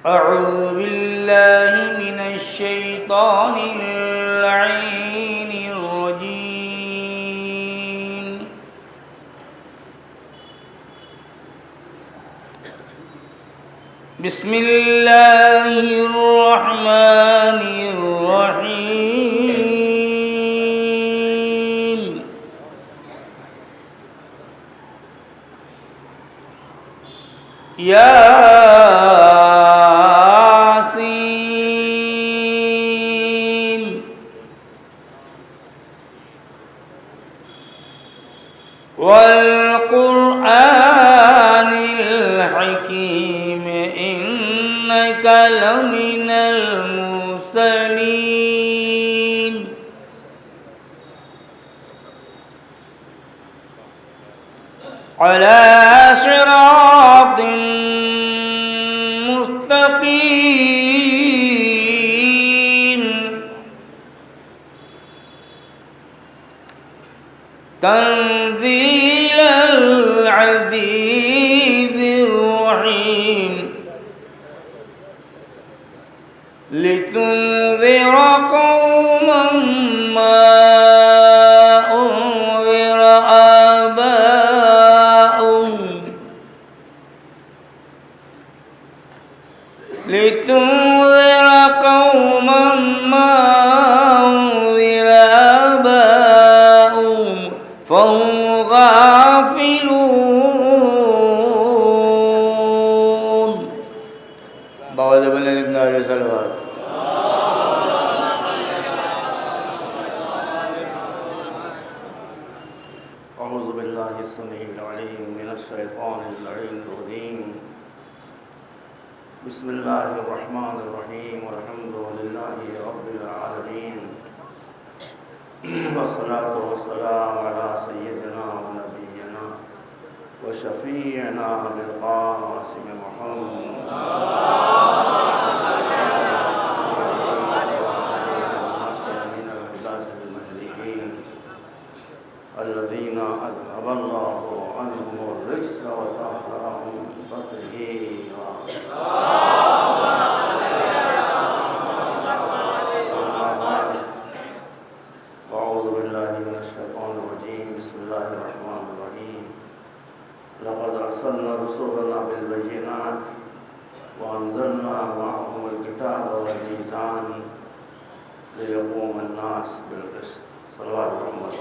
أعوذ بالله من الشيطان اللعين الرجيم. بسم الله الرحمن الرحيم. ياسين والقرآن الحكيم إنك لمن المرسلين على صراط مستقيم تنزيل العزيز الرحيم لتنذر قوما ما أنذر آباؤهم فهم غافلون. باوجہ بلند ابن علیہ صلوات. اعوذ باللہ السمیع العلیم من الشیطان اللعین الرجیم. بسم اللہ الرحمن الرحیم والحمد للہ رب العالمین والصلاة والسلام علی سیدنا و نبینا و شفیعنا بالقاسم محمد الذين أذهب الله عنهم الرجس وطهرهم تطهيرا. أعوذ بالله من الشيطان الرجيم. بسم الله الرحمن الرحيم. لقد أرسلنا رسلنا بالبينات وأنزلنا معهم الكتاب والميزان ليقوم الناس بالقسط. صلوات محمد.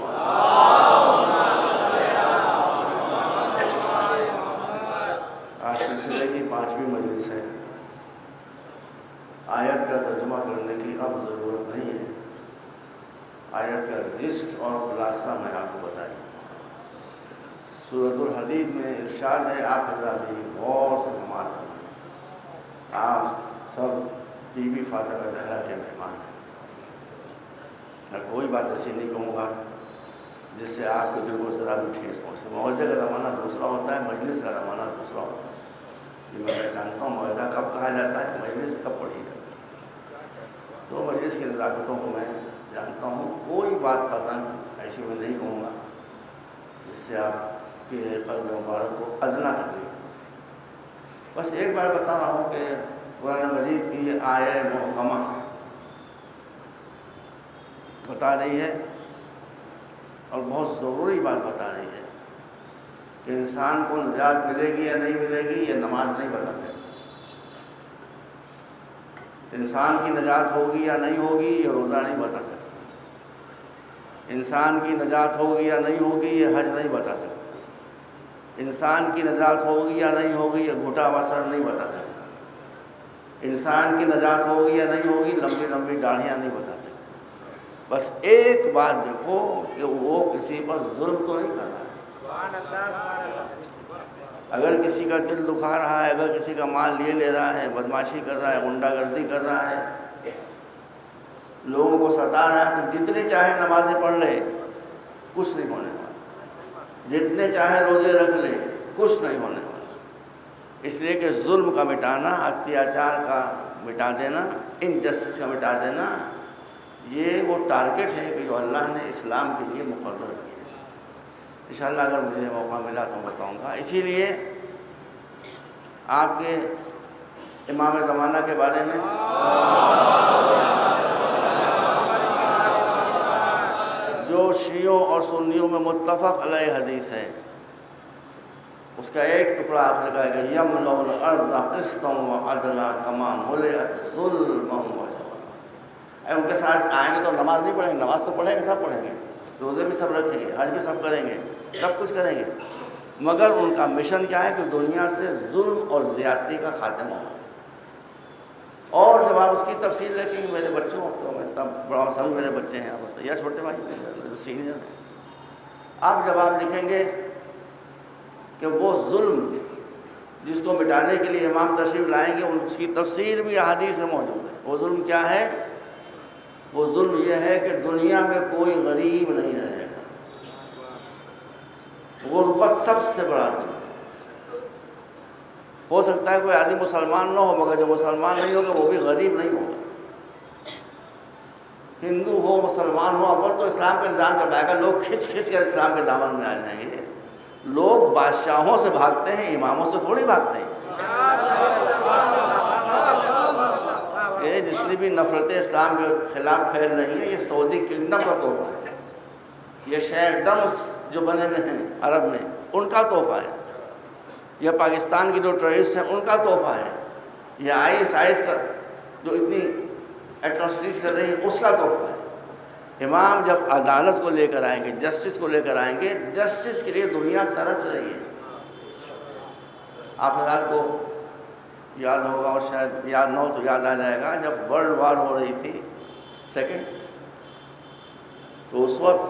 آج سلسلے کی 5ویں مجلس ہے. آیت کا ترجمہ کرنے کی اب ضرورت نہیں ہے. آیت کا جسٹ اور خلاصہ میں آپ کو بتا دیتا ہوں. سورۃ الحدید میں ارشاد ہے، آپ حضرات بھی غور سے سماعت کرنا. آپ سب بی بی فاطمہ زہرا کے مہمان ہیں. میں کوئی بات ایسی نہیں کہوں گا جس سے آپ کے دل کو ذرا بھی ٹھیس پہنچے. موعظے کا زمانہ دوسرا ہوتا ہے، مجلس کا زمانہ دوسرا ہوتا ہے. یہ میں پہچانتا ہوں موعظہ کب کہا جاتا ہے، مجلس کب پڑھی جاتی ہے. تو مجلس کی نزاکتوں کو میں جانتا ہوں. کوئی بات پتن ایسی میں نہیں کہوں گا جس سے آپ کے قلب مبارک کو ادنا تکلیف پہنچے. بس ایک بار بتا رہا ہوں کہ قرآن مجید کی یہ آیہ محکمہ بتا رہی ہے اور بہت ضروری بات بتا رہی ہے کہ انسان کو نجات ملے گی یا نہیں ملے گی یہ نماز نہیں بتا سکتی. انسان کی نجات ہوگی یا نہیں ہوگی یہ روزہ نہیں بتا سکتا. انسان کی نجات ہوگی یا نہیں ہوگی یہ حج نہیں بتا سکتا. انسان کی نجات ہوگی یا نہیں ہوگی یہ گھٹا وسر نہیں بتا سکتا. انسان کی نجات ہوگی یا نہیں ہوگی لمبی لمبی داڑھیاں نہیں بتا سکتی. بس ایک بات دیکھو کہ وہ کسی پر ظلم تو نہیں کر رہا ہے. اگر کسی کا دل دکھا رہا ہے، اگر کسی کا مال لے رہا ہے، بدماشی کر رہا ہے، غنڈہ گردی کر رہا ہے، لوگوں کو ستا رہا ہے، تو جتنے چاہے نمازیں پڑھ لے کچھ نہیں ہونے والا. جتنے چاہے روزے رکھ لے کچھ نہیں ہونے والا. اس لیے کہ ظلم کا مٹانا، اتیاچار کا مٹا دینا، انجسٹس کا مٹا دینا، یہ وہ ٹارگٹ ہے کہ جو اللہ نے اسلام کے لیے مقرر کیا. انشاءاللہ اگر مجھے موقع ملا تو بتاؤں گا. اسی لیے آپ کے امام زمانہ کے بارے میں جو شیعوں اور سنیوں میں متفق علیہ حدیث ہے، اس کا ایک ٹکڑا آپ نے کہا ہے کہ یملأ الارض قسطا وعدلا کما ملئت ظلما وجورا۔ ان کے ساتھ آئیں گے تو نماز نہیں پڑھیں گے، نماز تو پڑھیں گے، سب پڑھیں گے، روزے بھی سب رکھیں گے، حج بھی سب کریں گے، سب کچھ کریں گے، مگر ان کا مشن کیا ہے کہ دنیا سے ظلم اور زیادتی کا خاتمہ ہو۔ اور جب آپ اس کی تفصیل لکھیں گے، میرے بچوں تو میں اتنا بڑا سبھی میرے بچے ہیں، آپ بتائیے، چھوٹے بھائی سینئر ہیں، آپ جب آپ لکھیں گے کہ وہ ظلم جس کو مٹانے کے لیے امام تشریف لائیں گے، اس کی تفسیر بھی احادیث میں موجود ہے۔ وہ ظلم کیا ہے؟ وہ ظلم یہ ہے کہ دنیا میں کوئی غریب نہیں رہے گا۔ غربت سب سے بڑا ظلم ہے۔ ہو سکتا ہے کوئی آدمی مسلمان نہ ہو، مگر جو مسلمان نہیں ہوگا وہ بھی غریب نہیں ہوگا۔ ہندو ہو مسلمان ہو، اول تو اسلام کا نظام جب آئے گا لوگ کھچ کھچ کر اسلام کے دامن میں آ جائیں گے۔ لوگ بادشاہوں سے بھاگتے ہیں، اماموں سے تھوڑی بھاگتے ہیں۔ یہ جتنی بھی نفرتیں اسلام کے خلاف پھیل رہی ہیں، یہ سعودی کنگڈم کا تحفہ ہے، یہ شیخ ڈمس جو بنے ہوئے ہیں عرب میں ان کا تحفہ ہے، یہ پاکستان کی جو ٹیررسٹ ہیں ان کا تحفہ ہے، یہ آئیس کا جو اتنی ایٹراسٹیز کر رہی ہے اس کا تحفہ ہے۔ امام جب عدالت کو لے کر آئیں گے، جسٹس کو لے کر آئیں گے، جسٹس کے لیے دنیا ترس رہی ہے۔ آپ حضرات کو یاد ہوگا، اور شاید یاد نہ ہو تو یاد آ جائے گا، جب ورلڈ وار ہو رہی تھی سیکنڈ، تو اس وقت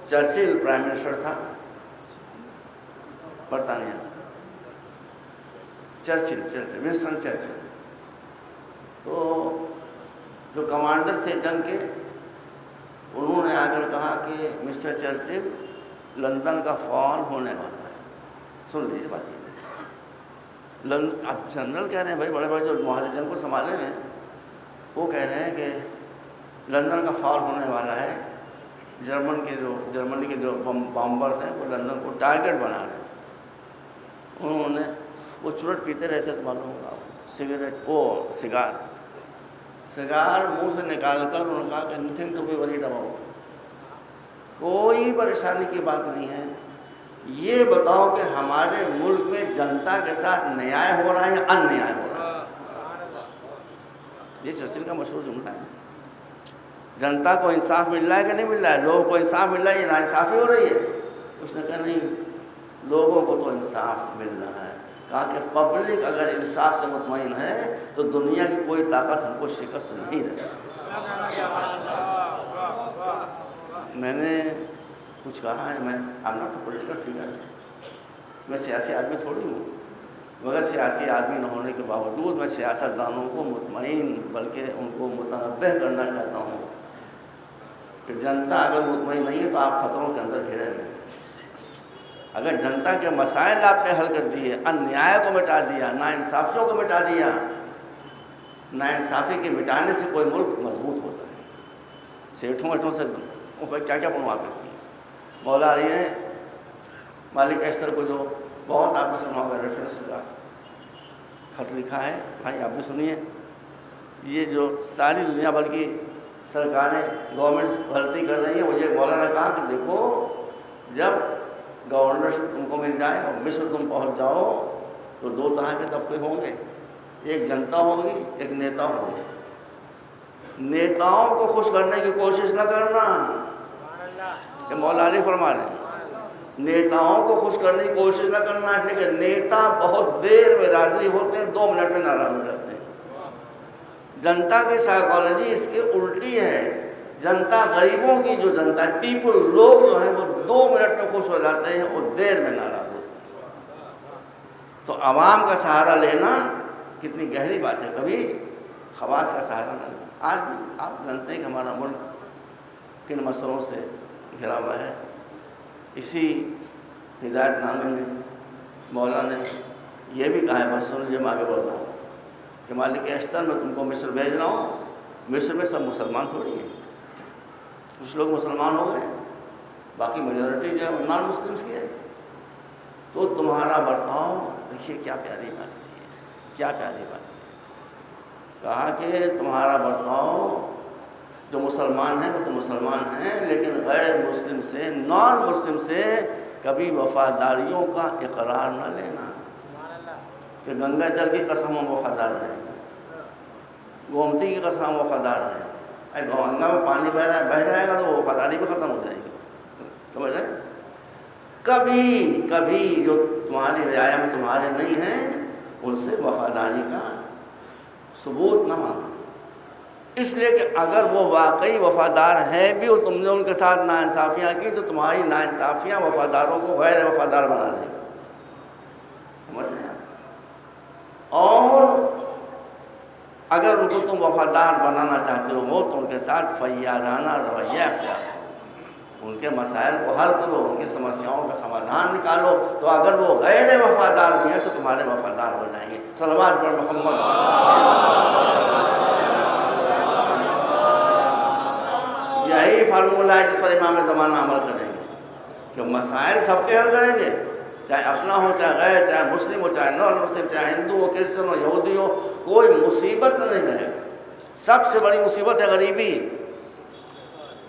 چرچل پرائم منسٹر تھا برطانیہ، ونسٹن چرچل۔ تو جو کمانڈر تھے جنگ کے، انہوں نے آ کر کہا کہ مسٹر چرچل، لندن کا فال ہونے والا ہے۔ سن لیجیے بات، اب جنرل کہہ رہے ہیں، بھائی بڑے بڑے جو معاہدے جنگ کو سنبھالے ہیں وہ کہہ رہے ہیں کہ لندن کا فال ہونے والا ہے، جرمنی کے جو بامبرز ہیں وہ لندن کو ٹارگٹ بنا رہے ہیں۔ انہوں نے وہ چرٹ پیتے رہتے تو معلوم ہوگا، سگار منہ سے نکال کر انہوں نے کہا کہ nothing to be worried about, کوئی پریشانی کی بات نہیں ہے، یہ بتاؤ کہ ہمارے ملک میں جنتا کے ساتھ نیائے ہو رہا ہے یا ان نیائے ہو رہا ہے؟ یہ چرچل کا مشہور جملہ ہے۔ جنتا کو انصاف مل رہا ہے کہ نہیں مل رہا ہے؟ لوگوں کو انصاف مل رہا ہے یا ناانصافی ہو رہی ہے؟ اس نے کہا نہیں، لوگوں کو تو انصاف مل رہا ہے۔ کہا کہ پبلک اگر انصاف سے مطمئن ہے تو دنیا کی کوئی طاقت ہم کو شکست نہیں دے سکتی۔ میں نے کچھ کہا ہے، میں I'm not a political figure، میں سیاسی آدمی تھوڑی ہوں، مگر سیاسی آدمی نہ ہونے کے باوجود میں سیاست دانوں کو مطمئن بلکہ ان کو متنبہ کرنا چاہتا ہوں کہ جنتا اگر مطمئن نہیں ہے تو آپ خطروں کے اندر گھرے ہوئے ہیں۔ اگر جنتا کے مسائل آپ نے حل کر دیے، انیائے کو مٹا دیا، ناانصافیوں کو مٹا دیا، ناانصافی کے مٹانے سے کوئی ملک مضبوط ہوتا ہے۔ سیٹھوں ویٹھوں سے کیا کیا بنوا کے مولا علی نے مالک اشتر کو جو بہت آپ نے سنا ہوگا ریفرنس کا خط لکھا ہے، بھائی آپ بھی سنیے، یہ جو ساری دنیا بھر کی سرکاریں گورنمنٹس غلطی کر رہی ہیں، مجھے مولا نے کہا کہ دیکھو جب گورنرشپ تم کو مل جائے اور مصر تم پہنچ جاؤ تو دو طرح کے طبقے ہوں گے، ایک جنتا ہوگی، ایک نیتا ہوں گے۔ نیتاؤں کو خوش کرنے کی کوشش نہ کرنا، یہ مولا علی فرما رہے ہیں، نیتاؤں کو خوش کرنے کی کوشش نہ کرنا، اس لیے کہ نیتا بہت دیر میں راضی ہوتے ہیں، 2 منٹ میں ناراض ہو جاتے ہیں۔ جنتا کی سائیکالوجی اس کے الٹی ہے۔ جنتا غریبوں کی جو جنتا ہے، پیپل، لوگ جو ہیں وہ 2 منٹ میں خوش ہو جاتے ہیں اور دیر میں ناراض ہوتے ہیں۔ تو عوام کا سہارا لینا کتنی گہری بات ہے، کبھی خواص کا سہارا نہ لینا۔ آج بھی آپ جانتے ہیں کہ ہمارا ملک کن مسئلوں سے گھرا ہوا ہے۔ اسی ہدایت نامے میں مولا نے یہ بھی کہا ہے، بس سن لیجیے، میں آگے بڑھتا ہوں، کہ مالک اشتر میں تم کو مصر بھیج رہا ہوں، مصر میں سب مسلمان تھوڑی ہیں، کچھ لوگ مسلمان ہو گئے، باقی میجورٹی جو ہے وہ نان مسلمس کی ہے، تو تمہارا برتاؤ دیکھیے کیا پیاری بات ہے، کیا پیاری بات ہے۔ کہا کہ تمہارا برتاؤ، جو مسلمان ہیں وہ تو مسلمان ہیں، لیکن غیر مسلم سے، نان مسلم سے کبھی وفاداریوں کا اقرار نہ لینا کہ گنگا جل کی قسم ہم وفادار رہیں گے، گومتی کی قسم ہم وفادار رہیں گے۔ گنگا میں پانی بہ جائے گا تو وہ وفاداری بھی ختم ہو جائے گی، سمجھ رہے؟ کبھی جو تمہاری رعایا میں تمہارے نہیں ہیں ان سے وفاداری کا ثبوت نہ مانگو، اس لیے کہ اگر وہ واقعی وفادار ہیں بھی اور تم نے ان کے ساتھ ناانصافیاں کی تو تمہاری ناانصافیاں وفاداروں کو غیر وفادار بنا دیں گی، سمجھ رہے ہیں؟ اور اگر ان کو تم وفادار بنانا چاہتے ہو تو ان کے ساتھ فیاضانہ رویہ اختیار کرو، ان کے مسائل کو حل کرو، ان کی سمسیاؤں کا سمادھان نکالو، تو اگر وہ غیر وفادار بھی ہیں تو تمہارے وفادار ہو جائیں گے۔ صلوات پر محمد۔ یہی فارمولہ ہے جس پر امام زمانہ عمل کریں گے کہ مسائل سب کے حل کریں گے، چاہے اپنا ہو، چاہے غیر، چاہے مسلم ہو، چاہے نان مسلم، چاہے ہندو ہو، کرسچن ہو، یہودی ہو، کوئی مصیبت نہیں رہے گا۔ سب سے بڑی مصیبت ہے غریبی،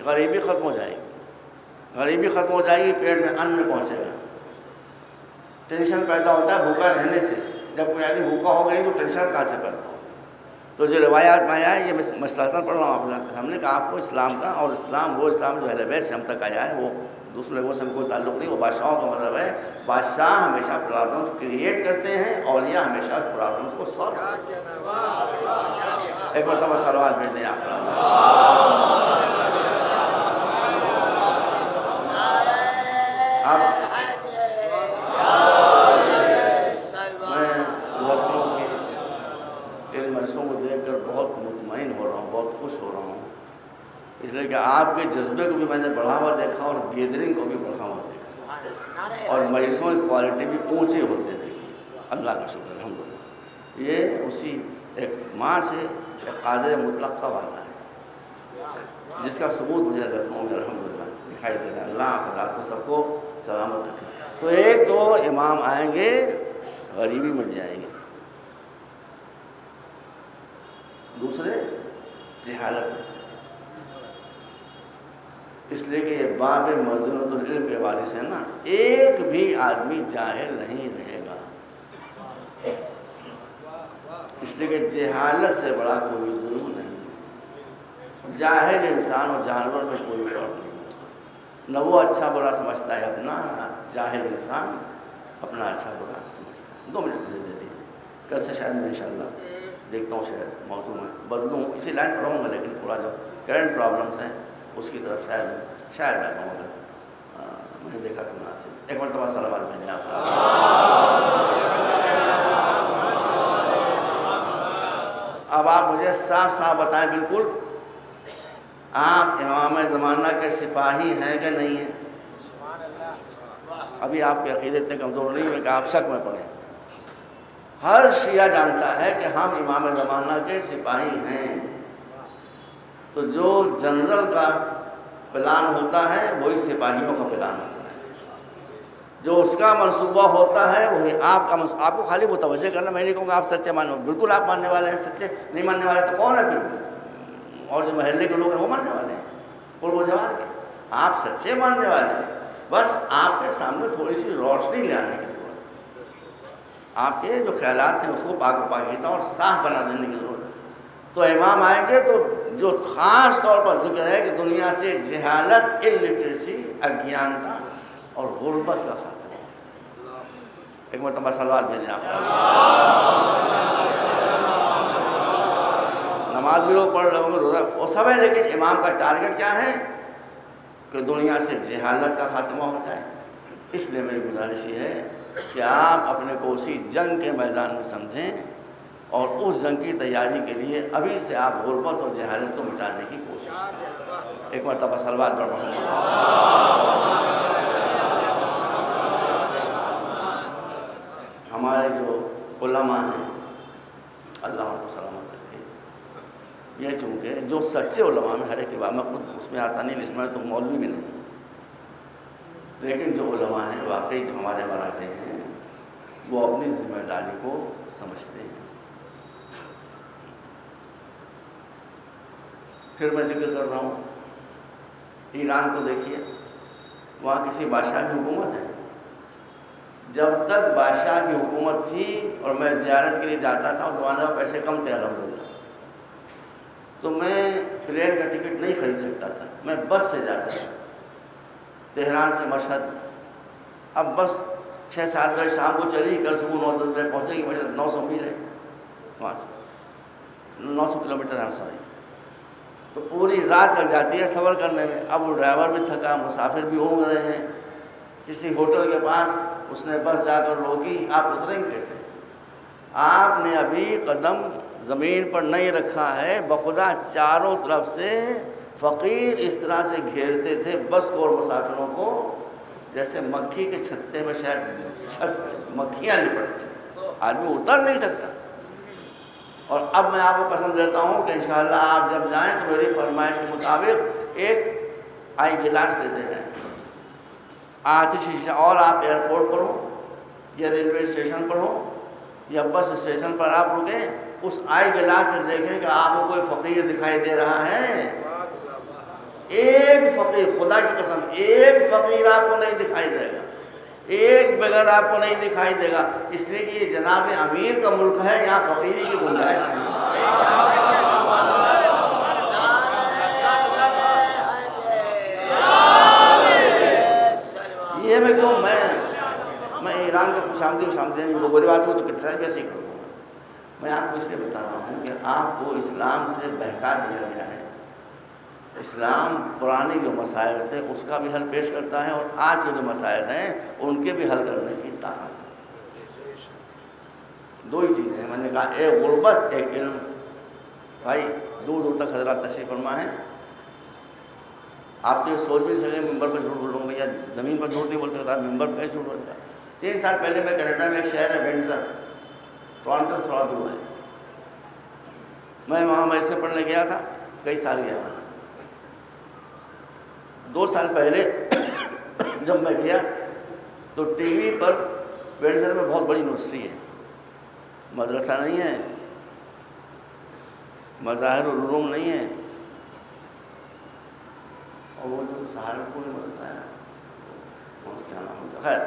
غریبی ختم ہو جائے گی، غریبی ختم ہو جائے گی، پیٹ میں ان پہنچے گا۔ ٹینشن پیدا ہوتا ہے بھوکا رہنے سے، جب کوئی آدمی بھوکا ہو گئی تو ٹینشن کہاں سے پیدا ہو؟ تو جو روایات میں آیا ہے یہ میں مسئلہ پڑھ رہا ہوں آپ کو، ہم نے کہا آپ کو اسلام کا، اور اسلام وہ اسلام جو اہل بیت سے ہم تک آیا ہے، وہ دوسرے لوگوں سے ہم کوئی تعلق نہیں، وہ بادشاہوں کا مطلب ہے۔ بادشاہ ہمیشہ پرابلمس کریٹ کرتے ہیں، اولیاء ہمیشہ پرابلمس کو سالو کرتے ہیں۔ ایک مرتبہ صلوات بھیج دیں آپ۔ اب میں لکھنؤ کے علم مجلسوں کو دیکھ کر بہت مطمئن ہو رہا ہوں، بہت خوش ہو رہا ہوں، اس لیے کہ آپ کے جذبے کو بھی میں نے بڑھاوا دیکھا اور گیدرنگ کو بھی بڑھاوا دیکھا، اور مجلسوں کی کوالٹی بھی اونچے ہوتے دیکھی، اللہ کا شکر الحمدللہ۔ یہ اسی ایک ماں سے ایک قادر مطلق کا وعدہ ہے جس کا ثبوت مجھے لکھنؤ میں الحمدللہ دکھائی دے رہا ہے۔ اللہ رات کو سب کو سلامت رکھے۔ تو ایک تو امام آئیں گے، غریبی مٹ جائے گی، دوسرے جہالت، اس لیے کہ یہ باب مدینۃ العلم کے حوالے سے ہے نا، ایک بھی آدمی جاہل نہیں رہے گا، اس لیے کہ جہالت سے بڑا کوئی ظلم نہیں۔ جاہل انسان اور جانور میں کوئی فرق نہیں ہوتا، نہ وہ اچھا برا سمجھتا ہے اپنا، نہ جاہل انسان اپنا اچھا برا سمجھتا ہے۔ 2 منٹ مجھے دے دیں، کل سے شاید میں انشاءاللہ دیکھتا ہوں، شاید موضوع میں بدلوں، اسی لائن پر رہوں گا، لیکن تھوڑا جو کرنٹ پرابلمس ہیں اس کی طرف شاید بیٹھا ہوں، اگر میں نے دیکھا کہ مناسب۔ ایک مرتبہ صلوات بھیجیں آپ کا۔ اب آپ مجھے صاف صاف بتائیں، بالکل آپ امام زمانہ کے سپاہی ہیں کہ نہیں ہیں؟ ابھی آپ کے عقیدے اتنے کمزور نہیں ہوئے کہ آپ شک میں پڑیں۔ ہر شیعہ جانتا ہے کہ ہم امام زمانہ کے سپاہی ہیں، تو جو جنرل کا پلان ہوتا ہے وہی سپاہیوں کا پلان ہوتا ہے، جو اس کا منصوبہ ہوتا ہے وہی آپ کا منصوبہ۔ آپ کو خالی متوجہ کرنا، میں نہیں کہوں گا آپ سچے مانو، بالکل آپ ماننے والے ہیں، سچے نہیں ماننے والے تو کون ہے بالکل، اور جو محلے کے لوگ ہیں وہ ماننے والے ہیں، اور وہ جوان کے، آپ سچے ماننے والے ہیں، بس آپ کے سامنے تھوڑی سی روشنی لے آنے کی ضرورت ہے، آپ کے جو خیالات ہیں اس کو پاک و پاکیزہ اور صاف بنا دینے کی ضرورت ہے۔ تو امام آئیں گے تو جو خاص طور پر ذکر ہے کہ دنیا سے جہالت، الٹریسی، اگیانتا اور غربت کا خاتمہ۔ ایک مرتبہ صلوات بھیجیں آپ۔ نماز بھی لوگ پڑھ رہے ہوں گے، روزہ وہ سب ہے، لیکن امام کا ٹارگٹ کیا ہے کہ دنیا سے جہالت کا خاتمہ ہو جائے۔ اس لیے میری گزارش یہ ہے کہ آپ اپنے کو اسی جنگ کے میدان میں سمجھیں، اور اس جنگ کی تیاری کے لیے ابھی سے آپ غربت اور جہالت کو مٹانے کی کوشش کریں۔ ایک مرتبہ صلوات پڑھ رہا ہوں۔ ہمارے جو علماء ہیں اللہ ان کو سلامت رکھے، یہ چونکہ جو سچے علماء میں ہر ایک بات میں خود اس میں آتا نہیں، اس میں تو مولوی بھی نہیں، لیکن جو علماء ہیں واقعی جو ہمارے مراجع ہیں وہ اپنی ذمہ داری کو سمجھتے ہیں، پھر میں ذکر کر رہا ہوں، ایران کو دیکھیے، وہاں کسی بادشاہ کی حکومت ہے. جب تک بادشاہ کی حکومت تھی اور میں زیارت کے لیے جاتا تھا، زمانے میں پیسے کم تھے الحمدللہ، تو میں پلین کا ٹکٹ نہیں خرید سکتا تھا، میں بس سے جاتا تھا تہران سے مشہد. اب بس 6-7 بجے شام کو چلی، کل صبح 9-10 بجے پہنچے گی. مشہد 900 میل ہے وہاں سے، 900 کلومیٹر ہے سوری. تو پوری رات لگ جاتی ہے سفر کرنے میں. اب وہ ڈرائیور بھی تھکا، مسافر بھی اونگ رہے ہیں. کسی ہوٹل کے پاس اس نے بس جا کر روکی. آپ اتریں گے کیسے؟ آپ نے ابھی قدم زمین پر نہیں رکھا ہے، بخدا چاروں طرف سے فقیر اس طرح سے گھیرتے تھے بس کو اور مسافروں کو، جیسے مکھی کے چھتے میں شاید مکھیاں لپٹتی. آدمی اتر نہیں سکتا. اور اب میں آپ کو قسم دیتا ہوں کہ انشاءاللہ آپ جب جائیں تو میری فرمائش کے مطابق ایک آئی گلاس لیتے جائیں، آتش شیشہ. اور آپ ایئرپورٹ پر ہوں یا ریلوے اسٹیشن پر ہوں یا بس اسٹیشن پر آپ رکیں، اس آئی گلاس سے دیکھیں کہ آپ کو کوئی فقیر دکھائی دے رہا ہے. ایک فقیر، خدا کی قسم ایک فقیر آپ کو نہیں دکھائی دے گا، ایک بغیر آپ کو نہیں دکھائی دے گا. اس لیے کہ یہ جناب امیر کا ملک ہے، یہاں فقیری کی گنجائش نہیں. یہ میں کیوں میں ایران کا خوش آمدید نہیں، بری بات ہو تو کرٹیسائز کیسے کروں گا. میں آپ کو اس لیے بتا رہا ہوں کہ آپ کو اسلام سے بہکا دیا گیا ہے. اسلام پرانے جو مسائل تھے اس کا بھی حل پیش کرتا ہے، اور آج کے جو مسائل ہیں ان کے بھی حل کرنے کی طاقت. دو ہی چیزیں ہیں میں نے کہا، ایک غربت، ایک علم. بھائی دور دور تک حضرات تشریف فرما ہے. آپ تو یہ سوچ بھی نہیں سکے ممبر پہ جھوٹ بولوں گا، یا زمین پر جھوٹ نہیں بول سکتا، ممبر پہ جھوٹ بولتا. 3 سال پہلے میں کینیڈا میں ایک شہر ہے ونڈسر، ٹورانٹو سے تھوڑا دور ہے، میں وہاں میسے پڑھنے گیا تھا، کئی سال گیا وہاں. 2 سال پہلے جب میں گیا تو ٹی وی پر ونڈسر میں بہت بڑی یونیورسٹی ہے، مدرسہ نہیں ہے، مظاہر العلوم نہیں ہے، اور وہ جو سہارنپور میں مدرسہ ہے اس کا نام ہوتا ہے،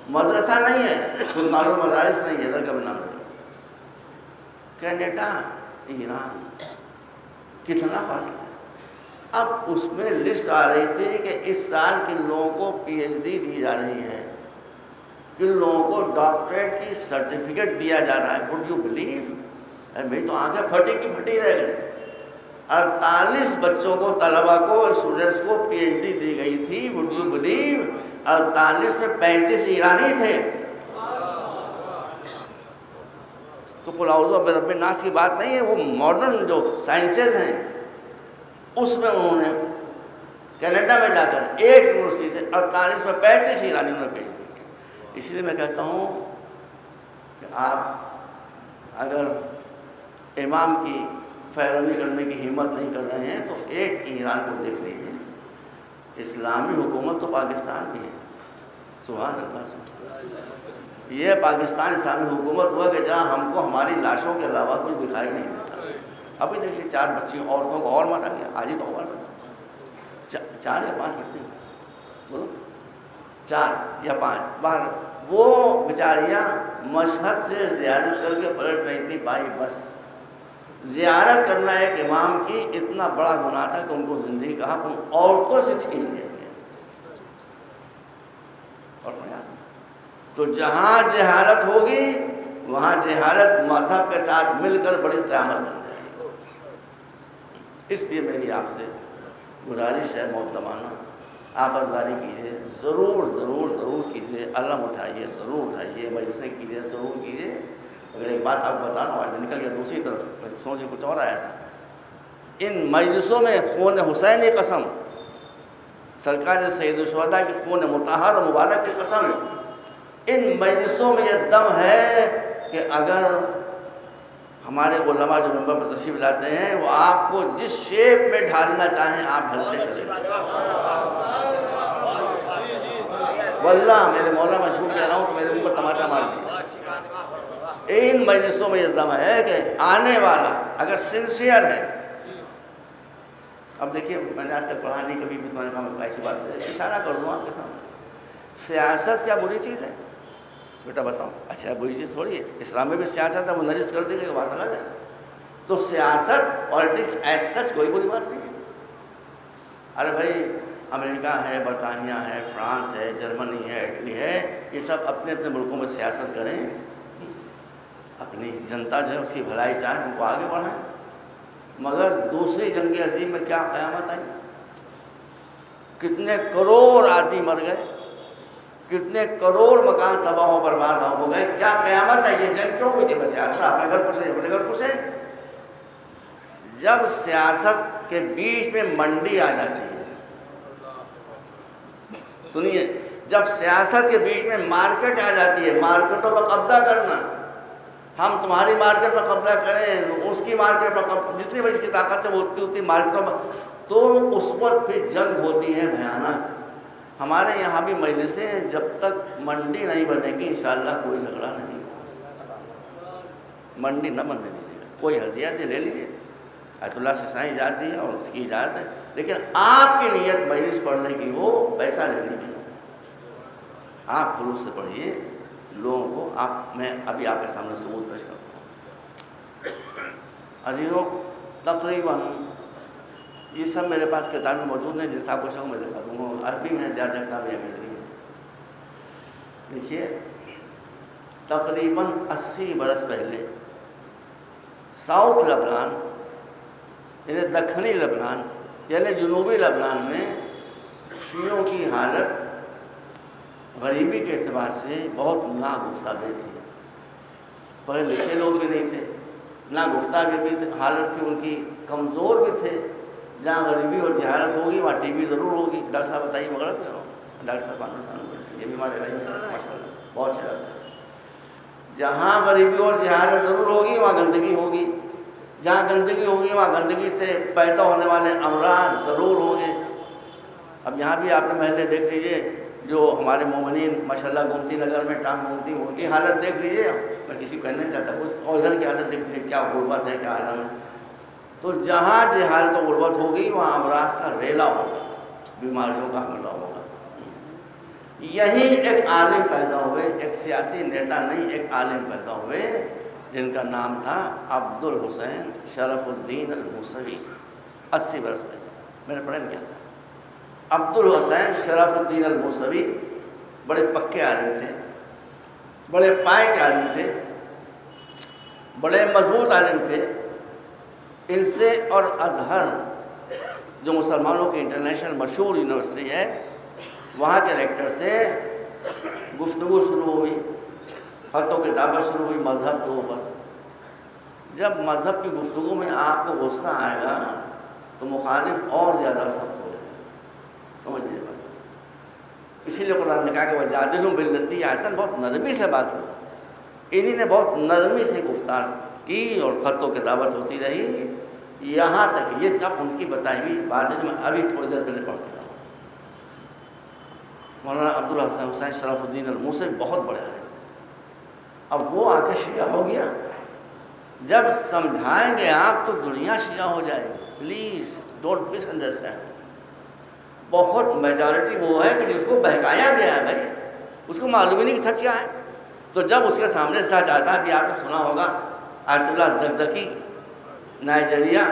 مدرسہ نہیں ہے، معلوم مدارس نہیں ہے، ادھر کا بھی نام نہیں. کینیڈا ایران کتنا فاصلہ ہے. اب اس میں لسٹ آ رہی تھی کہ اس سال کن لوگوں کو پی ایچ ڈی دی جا رہی ہے، کن لوگوں کو ڈاکٹریٹ کی سرٹیفکیٹ دیا جا رہا ہے. Would you believe? میری تو آنکھیں پھٹی کی پھٹی رہ گئی. 48 بچوں کو، طلبا کو، اسٹوڈنٹس کو پی ایچ ڈی دی گئی تھی. Would you believe? 48 میں 35 ایرانی تھے. تو قل اعوذ برب الناس کی بات نہیں ہے، وہ ماڈرن جو سائنسز ہیں اس میں انہوں نے کینیڈا میں جا کر ایک یونیورسٹی سے 48 میں 35 ایرانی انہوں نے بھیج دی. اس لیے میں کہتا ہوں کہ آپ اگر امام کی پیروی کرنے کی ہمت نہیں کر رہے ہیں تو ایک ایران کو دیکھ لیجیے. اسلامی حکومت تو پاکستان بھی ہے، سبحان اللہ. یہ پاکستان اسلامی حکومت ہوا کہ جہاں ہم کو ہماری لاشوں کے علاوہ کچھ دکھائی نہیں دیتا. ابھی دیکھیے 4 بچیوں عورتوں کو اور مارا گیا، آج ہی تو اور مارا 4 یا 5 کتنی بولو 4 یا 5 باہر. وہ بیچاریاں مشہد سے زیارت کر کے پلٹ رہی تھی بائی بس. زیارت کرنا ایک امام کی اتنا بڑا گناہ تھا کہ ان کو زندگی کا حق ان عورتوں سے چھین لیا گیا. اور تو جہاں جہالت ہوگی وہاں جہالت مذہب کے ساتھ مل کر بڑی قیامت بن جائے گی. اس لیے میری آپ سے گزارش ہے محترمانہ، آپسداری کیجیے، ضرور ضرور ضرور کیجیے، علم اٹھائیے، ضرور اٹھائیے، مجلسیں کیجیے، ضرور کیجیے. اگر ایک بات آپ بتانا آج نکل گیا دوسری طرف، سوچے کچھ اور آیا تھا. ان مجلسوں میں خون حسین قسم، سرکار سید الشہداء کی خون مطہر و مبارک کی قسم، ان مجلسوں میں یہ دم ہے کہ اگر ہمارے علماء جو ممبر پر تشریف لاتے ہیں وہ آپ کو جس شیپ میں ڈھالنا چاہیں آپ ڈھلتے چلے جائیں. واللہ میرے مولا میں جھوٹ کہہ رہا ہوں تو میرے منہ پر تماچا مار دیا. ان مجلسوں میں یہ دم ہے کہ آنے والا اگر سنسیئر ہے اب دیکھیے میں نے آج تک پڑھا نہیں کبھی بھی، میں نے کہا ایسی بات ہے، اشارہ کر دوں آپ کے سامنے. سیاست کیا بری چیز ہے بیٹا بتاؤ؟ اچھا بری چیز تھوڑی ہے، اسلام میں بھی سیاست ہے، وہ نجس کر دی گئی بات الگ ہے. تو سیاست پالیٹکس ایز سچ کوئی بری بات نہیں ہے. ارے بھائی امریکہ ہے، برطانیہ ہے، فرانس ہے، جرمنی ہے، اٹلی ہے، یہ سب اپنے اپنے ملکوں میں سیاست کریں، اپنی جنتا جو ہے اس کی بھلائی چاہیں، ان کو آگے بڑھائیں. مگر دوسری جنگ عظیم میں کیا قیامت آئی، کتنے کروڑ آدمی مر گئے، کتنے کروڑ مکان تباہ و برباد ہو گئے. کیا قیامت ہے؟ یہ جنگ کیوں ہوئی تھی؟ بس سیاست اپنے گھر پوچھیں، اپنے گھر پوچھیں. جب سیاست کے بیچ میں منڈی آ جاتی ہے، سنیے، جب سیاست کے بیچ میں مارکیٹ آ جاتی ہے، مارکیٹوں پر قبضہ کرنا، ہم تمہاری مارکیٹ پر قبضہ کریں، اس کی مارکیٹ پر قبضہ، جتنی بڑی اس کی طاقت ہے وہ اتنی مارکیٹوں پر، تو اس وقت پھر جنگ ہوتی ہے بھیانک. ہمارے یہاں بھی مجلسیں جب تک منڈی نہیں بنے گی انشاءاللہ کوئی جھگڑا نہیں. منڈی نہ بننے دیجیے گا، کوئی ہدیت لے لیجیے، آیت اللہ سسائی ایجاد دی ہے اور اس کی اجازت ہے، لیکن آپ کی نیت مجلس پڑھنے کی ہو، پیسہ لینے کی ہو، آپ خلوص سے پڑھیے لوگوں کو. میں ابھی آپ کے سامنے ثبوت پیش کرتا ہوں. عزیزوں، تقریباً یہ سب میرے پاس کتابیں موجود ہیں، جیسا آپ کو شوق میں دکھا دوں گا. عربی میں زیادہ کتابیں میری ہیں. دیکھیے، تقریباً 80 برس پہلے ساؤتھ لبنان یعنی دکھنی لبنان یعنی جنوبی لبنان میں شیعوں کی حالت غریبی کے اعتبار سے بہت ناگفتہ تھی. پڑھے لکھے لوگ بھی نہیں تھے، ناگفتہ بھی تھے، حالت کی ان کی کمزور بھی تھے. جہاں غریبی اور جہالت ہوگی وہاں ٹی بی ضرور ہوگی. ڈاکٹر صاحب بتائیے میں غلط کہہ رہا ہوں؟ ڈاکٹر صاحب یہ بیماری رہی ہے ماشاء اللہ، بہت اچھا لگتا ہے. جہاں غریبی اور جہالت ضرور ہوگی وہاں گندگی ہوگی، جہاں گندگی ہوگی وہاں گندگی سے پیدا ہونے والے امراض ضرور ہوں گے. اب یہاں بھی آپ نے محلے دیکھ لیجئے، جو ہمارے مومنین ماشاءاللہ گومتی نگر میں ٹانگ گھومتی ہیں، ان کی حالت دیکھ لیجئے. میں کسی کو کہنا نہیں چاہتا کچھ، اور ادھر کی حالت دیکھ لیجئے، کیا غربت ہے، کیا عالم ہے. تو جہاں جہالت و غربت ہوگی وہاں امراض کا ریلا ہوگا، بیماریوں کا حملہ ہوگا. یہیں ایک عالم پیدا ہوئے، ایک سیاسی نیتا نہیں، ایک عالم پیدا ہوئے جن کا نام تھا عبد الحسین شرف الدین الموسوی. 80 برس پہلے میں نے پڑھا کیا تھا. عبد الحسین شرف الدین الموسوی بڑے پکے عالم تھے، بڑے پائے کے عالم تھے، بڑے مضبوط عالم تھے. ان سے اور ازہر جو مسلمانوں کی انٹرنیشنل مشہور یونیورسٹی ہے، وہاں کے ریکٹر سے گفتگو شروع ہوئی، خط و کتابت شروع ہوئی مذہب کے اوپر. جب مذہب کی گفتگو میں آپ کو غصہ آئے گا تو مخالف اور زیادہ سخت ہو جائے گا، سمجھ لیجیے بات. اسی لیے قرآن نے کہا کہ وَجَادِلْهُم بِالَّتِّی هِیَ احسن، بہت نرمی سے بات ہوئی. انہی نے بہت نرمی سے گفتار کی اور خط و کتابت ہوتی رہی، یہاں تک یہ سب ان کی بتائی ہوئی بات ہے جو میں ابھی تھوڑی دیر پہلے پڑھ چکا ہوں. مولانا عبد الحسین شرف الدین الموسوی بہت بڑے ہیں. اب وہ آ کے شیعہ ہو گیا. جب سمجھائیں گے آپ تو دنیا شیعہ ہو جائے گی. Please don't miss understand. بہت میجارٹی وہ ہے کہ جس کو بہکایا گیا ہے، بھائی اس کو معلوم ہی نہیں کہ سچ کیا ہے. تو جب اس کے سامنے سچ آتا ہے، کہ آپ نے سنا ہوگا آیت اللہ زکزکی نائجیریا،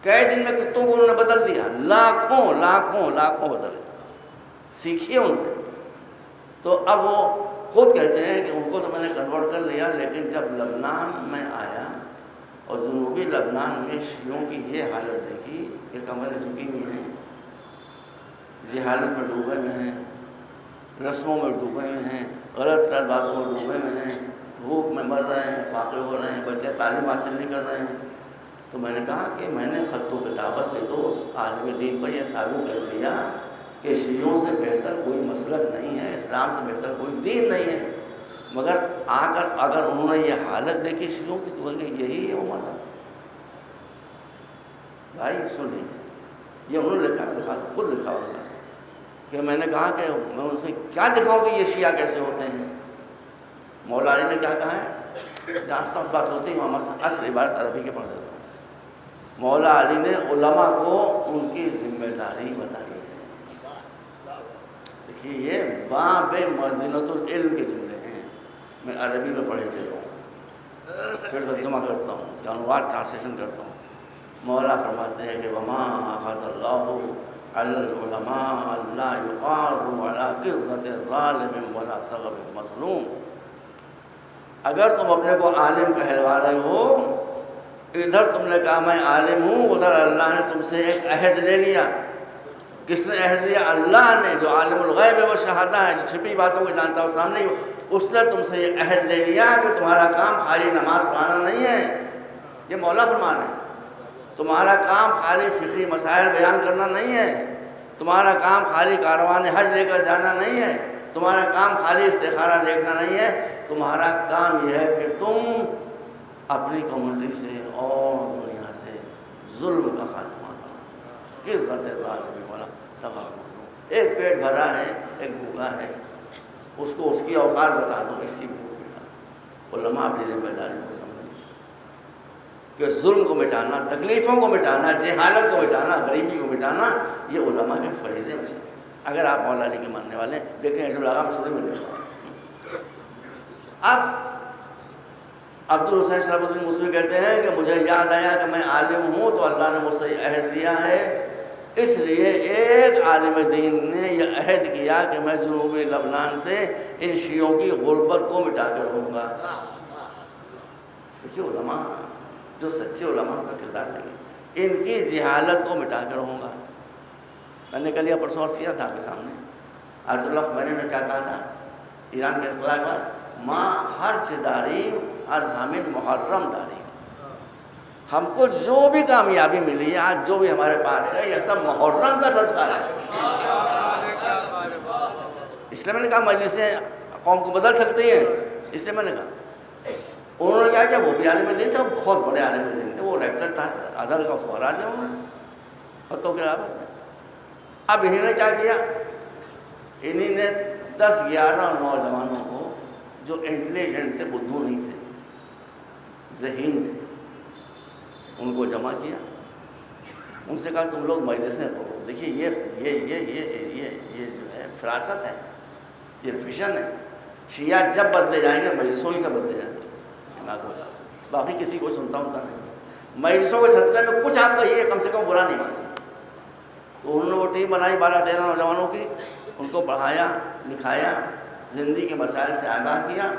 کئی دن میں کتوں کو انہوں نے بدل دیا، لاکھوں لاکھوں لاکھوں بدل دیا. سیکھیے ان سے. تو اب وہ خود کہتے ہیں کہ ان کو تو میں نے کنورٹ کر لیا، لیکن جب لبنان میں آیا اور جنوبی لبنان میں شیعوں کی یہ حالت دیکھی کہ کمریں جھکی ہوئی ہیں، جہالت میں ڈوبے ہوئے ہیں، رسموں میں ڈوبے ہوئے ہیں، غلط غلط باتوں میں ڈوبے ہوئے ہیں، بھوک میں مر رہے ہیں، فاقے ہو رہے ہیں، بچے تعلیم حاصل نہیں کر رہے ہیں. تو میں نے کہا کہ میں نے خط و کتابت سے تو اس عالم دین پر یہ ثابت کر دیا کہ شیعوں سے بہتر کوئی مسلک نہیں ہے، اسلام سے بہتر کوئی دین نہیں ہے. مگر آ کر اگر انہوں نے یہ حالت دیکھی شیعوں کی تو یہی ہے وہ مذہب. بھائی سن لیجیے، یہ انہوں نے لکھا، خود لکھا ہوگا کہ میں نے کہا کہ میں ان سے کیا دکھاؤں کہ یہ شیعہ کیسے ہوتے ہیں. مولا علی نے کیا کہا ہے، جہاں سب بات ہوتی ہے وہاں اصل عبارت عربی کے پڑھ دیتا ہوں. مولا علی نے علماء کو ان کی ذمہ داری بتائی ہے۔ دیکھیے یہ باب مدینۃ العلم کے جملے ہیں، میں عربی میں پڑھے دے رہا ہوں، پھر ترجمہ کرتا ہوں، اس کا عنوان ٹرانسلیشن کرتا ہوں۔ مولا فرماتے ہیں کہ وما اخذ اللہ علی العلماء لا یقاروا علی قرۃ ظالم ولا صغر مظلوم۔ اگر تم اپنے کو عالم کہلوا رہے ہو، ادھر تم نے کہا میں عالم ہوں، ادھر اللہ نے تم سے ایک عہد لے لیا۔ کس نے عہد لیا؟ اللہ نے، جو عالم الغیب و شہادہ ہے، جو چھپی باتوں کو جانتا ہو سامنے ہی، اس نے تم سے یہ عہد لے لیا کہ تمہارا کام خالی نماز پڑھانا نہیں ہے۔ یہ مولا فرمان ہے، تمہارا کام خالی فقہی مسائل بیان کرنا نہیں ہے، تمہارا کام خالی کاروان حج لے کر جانا نہیں ہے، تمہارا کام خالی استخارہ دیکھنا نہیں ہے، تمہارا کام یہ ہے کہ تم اپنی کمیونٹی سے اور دنیا سے ظلم کا خاتمہ کرو۔ کس ذات ظالم والا سبا، ایک پیٹ بھرا ہے، ایک بھوکا ہے، اس کو اس کی اوقات بتا دو، اس کی بھوک مٹا۔ علماء اپنی ذمہ داری کو سمجھیں کہ ظلم کو مٹانا، تکلیفوں کو مٹانا، جہالت کو مٹانا، غریبی کو مٹانا، یہ علماء کے فریضے میں سے ہے۔ اگر آپ مولا علی کے ماننے والے ہیں، دیکھیں جو لگا شروع میں لکھا ہے۔ اب عبد الحسین شرف الدین موسوی کہتے ہیں کہ مجھے یاد آیا کہ میں عالم ہوں تو اللہ نے مجھ سے عہد دیا ہے، اس لیے ایک عالم دین نے یہ عہد کیا کہ میں جنوبی لبنان سے ان شیعوں کی غربت کو مٹا کر رہوں گا۔ دیکھیے علماء، جو سچے علماء کا کردار ہے، ان کی جہالت کو مٹا کر رہوں گا۔ میں نے کل یا پرسوں عرض کیا تھا آپ کے سامنے، آیت اللہ خمینی نے کیا کہا تھا ایران کے انقلاب کے بعد؟ ماں حرج داریم ارحمن محرم داریم۔ ہم کو جو بھی کامیابی ملی ہے آج، جو بھی ہمارے پاس ہے، یہ سب محرم کا صدقہ ہے۔ اس لیے میں نے کہا مجلسیں قوم کو بدل سکتی ہیں، اس لیے میں نے کہا انہوں نے کیا کیا، وہ بھی عالم دین تھے، بہت بڑے عالم دین تھے، وہ ریکٹر تھا ادھر کا، اس کو ہرا دیا انہوں نے فتوں کے علاوہ۔ اب انہوں نے کیا کیا، انہی نے 10-11 نوجوانوں کو جو انٹیلیجنٹ تھے، بدھو نہیں تھے، ذہین تھے، ان کو جمع کیا، ان سے کہا تم لوگ مجلسیں پڑھو۔ دیکھیے یہ جو ہے فراست ہے، یہ فیشن ہے۔ شیعہ جب بدلے جائیں گے مجلسوں ہی سے بدلے جائیں گے، باقی کسی کو سنتا نہیں۔ مجلسوں کے صدقے میں کچھ آپ کا یہ کم سے کم برا نہیں مانتے۔ تو انہوں نے وہ ٹیم بنائی 12-13 نوجوانوں کی، ان کو پڑھایا لکھایا، زندگی کے مسائل سے آگاہ کیا۔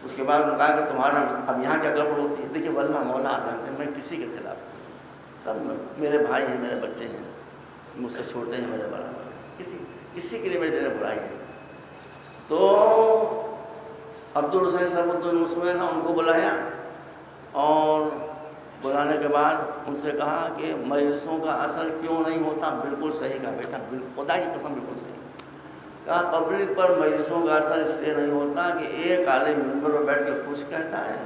اس کے بعد انہوں نے کہا کہ تمہارا اب یہاں کیا گڑبڑ ہوتی ہے؟ دیکھیے واللہ مولا آپ جانتے ہیں میں کسی کے خلاف نہیں، سب میرے بھائی ہیں، میرے بچے ہیں، مجھ سے چھوٹے ہیں، میرے بڑا بڑے، کسی کے لیے میرے دل برائی ہے۔ تو عبد الحسین شرف الدین موسوی نے ان کو بلایا، اور بلانے کے بعد ان سے کہا کہ مجلسوں کا اثر کیوں نہیں ہوتا؟ بالکل صحیح کہا بیٹا، خدا کی قسم بالکل صحیح کہا۔ پبلک پر مجلسوں کا اثر اس لیے نہیں ہوتا کہ ایک عالم ممبر پر بیٹھ کے کچھ کہتا ہے،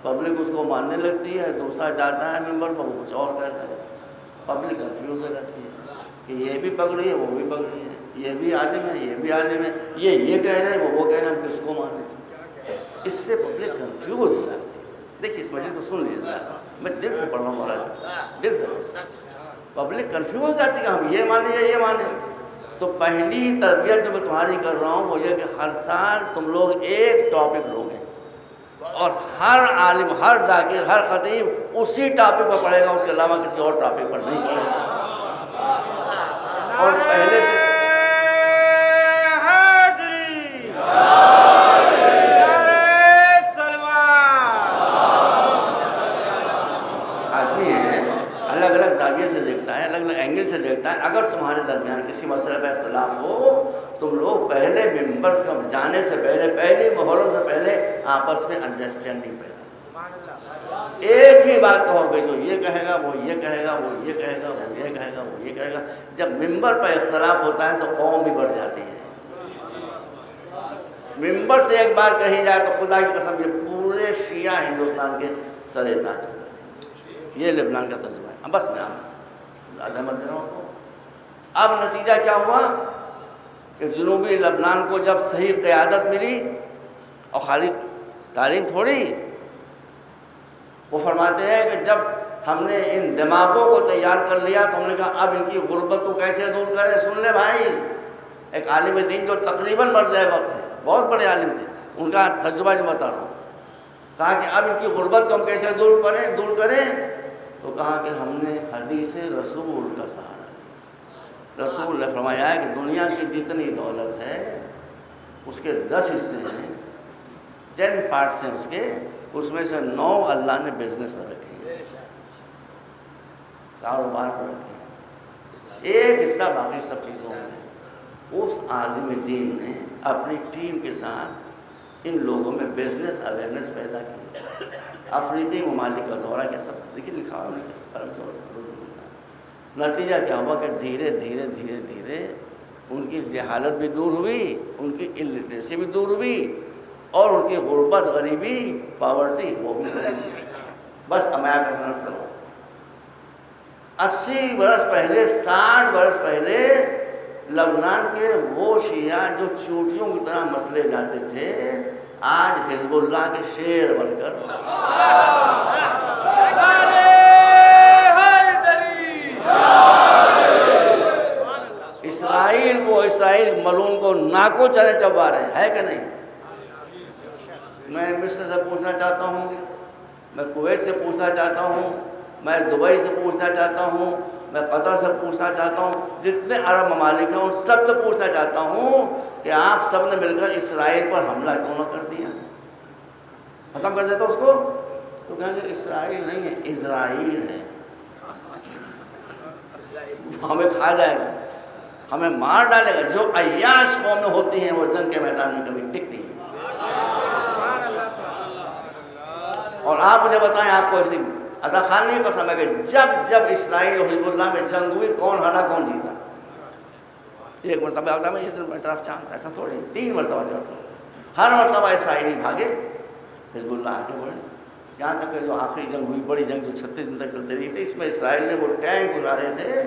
پبلک اس کو ماننے لگتی ہے، دوسرا جاتا ہے ممبر پر وہ کچھ اور کہتا ہے، پبلک کنفیوز ہو جاتی ہے کہ یہ بھی پگڑی ہے، وہ بھی پگڑی ہے، یہ بھی عالم ہے، یہ بھی عالم ہے، یہ کہہ رہے ہیں، وہ کہہ رہے ہیں، ہم کس کو مانیں؟ اس سے پبلک کنفیوز ہو جاتی ہے۔ دیکھیے اس مجلس کو سن لیجیے، میں دل سے پڑھ رہا ہوں مولانا، دل سے پبلک کنفیوز ہو جاتی ہے کہ ہم یہ مانیں یا یہ مانیں۔ تو پہلی تربیت جو میں تمہاری کر رہا ہوں وہ یہ کہ ہر سال تم لوگ ایک ٹاپک لوگے، اور ہر عالم، ہر ذاکر، ہر خطیب اسی ٹاپک پر پڑھے گا، اس کے علاوہ کسی اور ٹاپک پر نہیں پڑھے گا۔ اور پہلے سے آدمی ہے، الگ الگ زاویے سے دیکھتا ہے، الگ الگ اینگل سے دیکھتا ہے۔ اگر تمہارے درمیان کسی مسئلے پہ اختلاف ہو، تم لوگ پہلے ممبر سے جانے سے پہلے، پہلی محرم سے پہلے آپس میں انڈرسٹینڈنگ پیدا، ایک ہی بات کہو گے، جو یہ کہے گا وہ یہ کہے گا، وہ یہ کہے گا، وہ یہ کہے گا، وہ یہ کہے گا۔ جب ممبر پر اختلاف ہوتا ہے تو قوم بھی بڑھ جاتی ہے۔ ممبر سے ایک بار کہی جائے تو خدا کی قسم یہ پورے شیعہ ہندوستان کے سر تاج ہو جائیں۔ یہ لبنان کا تجربہ ہے۔ بس میں عظمت دے رہا ہوں۔ اب نتیجہ کیا ہوا کہ جنوبی لبنان کو جب صحیح قیادت ملی، اور خالی تعلیم تھوڑی، وہ فرماتے ہیں کہ جب ہم نے ان دماغوں کو تیار کر لیا تو ہم نے کہا اب ان کی غربت کو کیسے دور کریں. سن لے بھائی، ایک عالم دین جو تقریباً مر جائے وقت ہے، بہت بڑے عالم تھے، ان کا تجربہ جو بتا رہا ہوں، کہا کہ اب ان کی غربت کو ہم کیسے دور کریں. تو کہا کہ ہم نے حدیث رسول کا سہارا لیا. رسول نے فرمایا ہے کہ دنیا کی جتنی دولت ہے اس کے 10 حصے ہیں، 10 پارٹس ہیں اس میں سے 9 اللہ نے بزنس میں رکھے ہیں، کاروبار میں رکھے ہیں، ایک حصہ باقی سب چیزوں میں. اس عالم دین نے اپنی ٹیم کے ساتھ ان لوگوں میں بزنس اویئرنیس پیدا کی. افریقی ممالک کا دورہ کیا سب دیکھیے لکھا ہوا. نتیجہ کیا ہوا کہ دھیرے دھیرے ان کی جہالت بھی دور ہوئی، ان کی الٹریسی بھی دور ہوئی، اور ان کی غربت، غریبی، پاورٹی وہ بھی دور ہوئی. بس امیر کا نظر ہو 80 برس پہلے، 60 برس پہلے لبنان کے وہ شیعہ جو چوٹیوں کی طرح مسلے جاتے تھے، آج حزب اللہ کے شیر بن کر اسرائیل ملعون کو ناکو چلے چبا رہے ہیں، ہے کہ نہیں؟ میں مصر سے پوچھنا چاہتا ہوں، میں کویت سے پوچھنا چاہتا ہوں، میں دبئی سے پوچھنا چاہتا ہوں، میں قطر سے پوچھنا چاہتا ہوں، جتنے عرب ممالک ہیں ان سب سے پوچھنا چاہتا ہوں کہ آپ سب نے مل کر اسرائیل پر حملہ کیوں نہ کر دیا؟ ختم کر دیتا اس کو. تو کہیں گے اسرائیل نہیں ہے، اسرائیل ہے، ہمیں کھا جائے گا، ہمیں مار ڈالے گا. جو عیاش قومیں ہوتی ہیں وہ جنگ کے میدان میں کبھی ٹکتی ہیں. اور آپ مجھے بتائیں، آپ کو ایسی ادا خان نہیں پسند ہے کہ جب اسرائیل اور حزب اللہ میں جنگ ہوئی کون ہارا کون جیتا؟ ایک مرتبہ آتا میں طرف چانس، ایسا تھوڑی 3 مرتبہ چلتا ہوں. ہر مرتبہ اسرائیلی بھاگے، حزب اللہ آگے بڑھے. یہاں تک کہ جو آخری جنگ ہوئی، بڑی جنگ جو 36 دن تک چلتی رہی تھی، اس میں اسرائیل نے وہ ٹینک گزارے تھے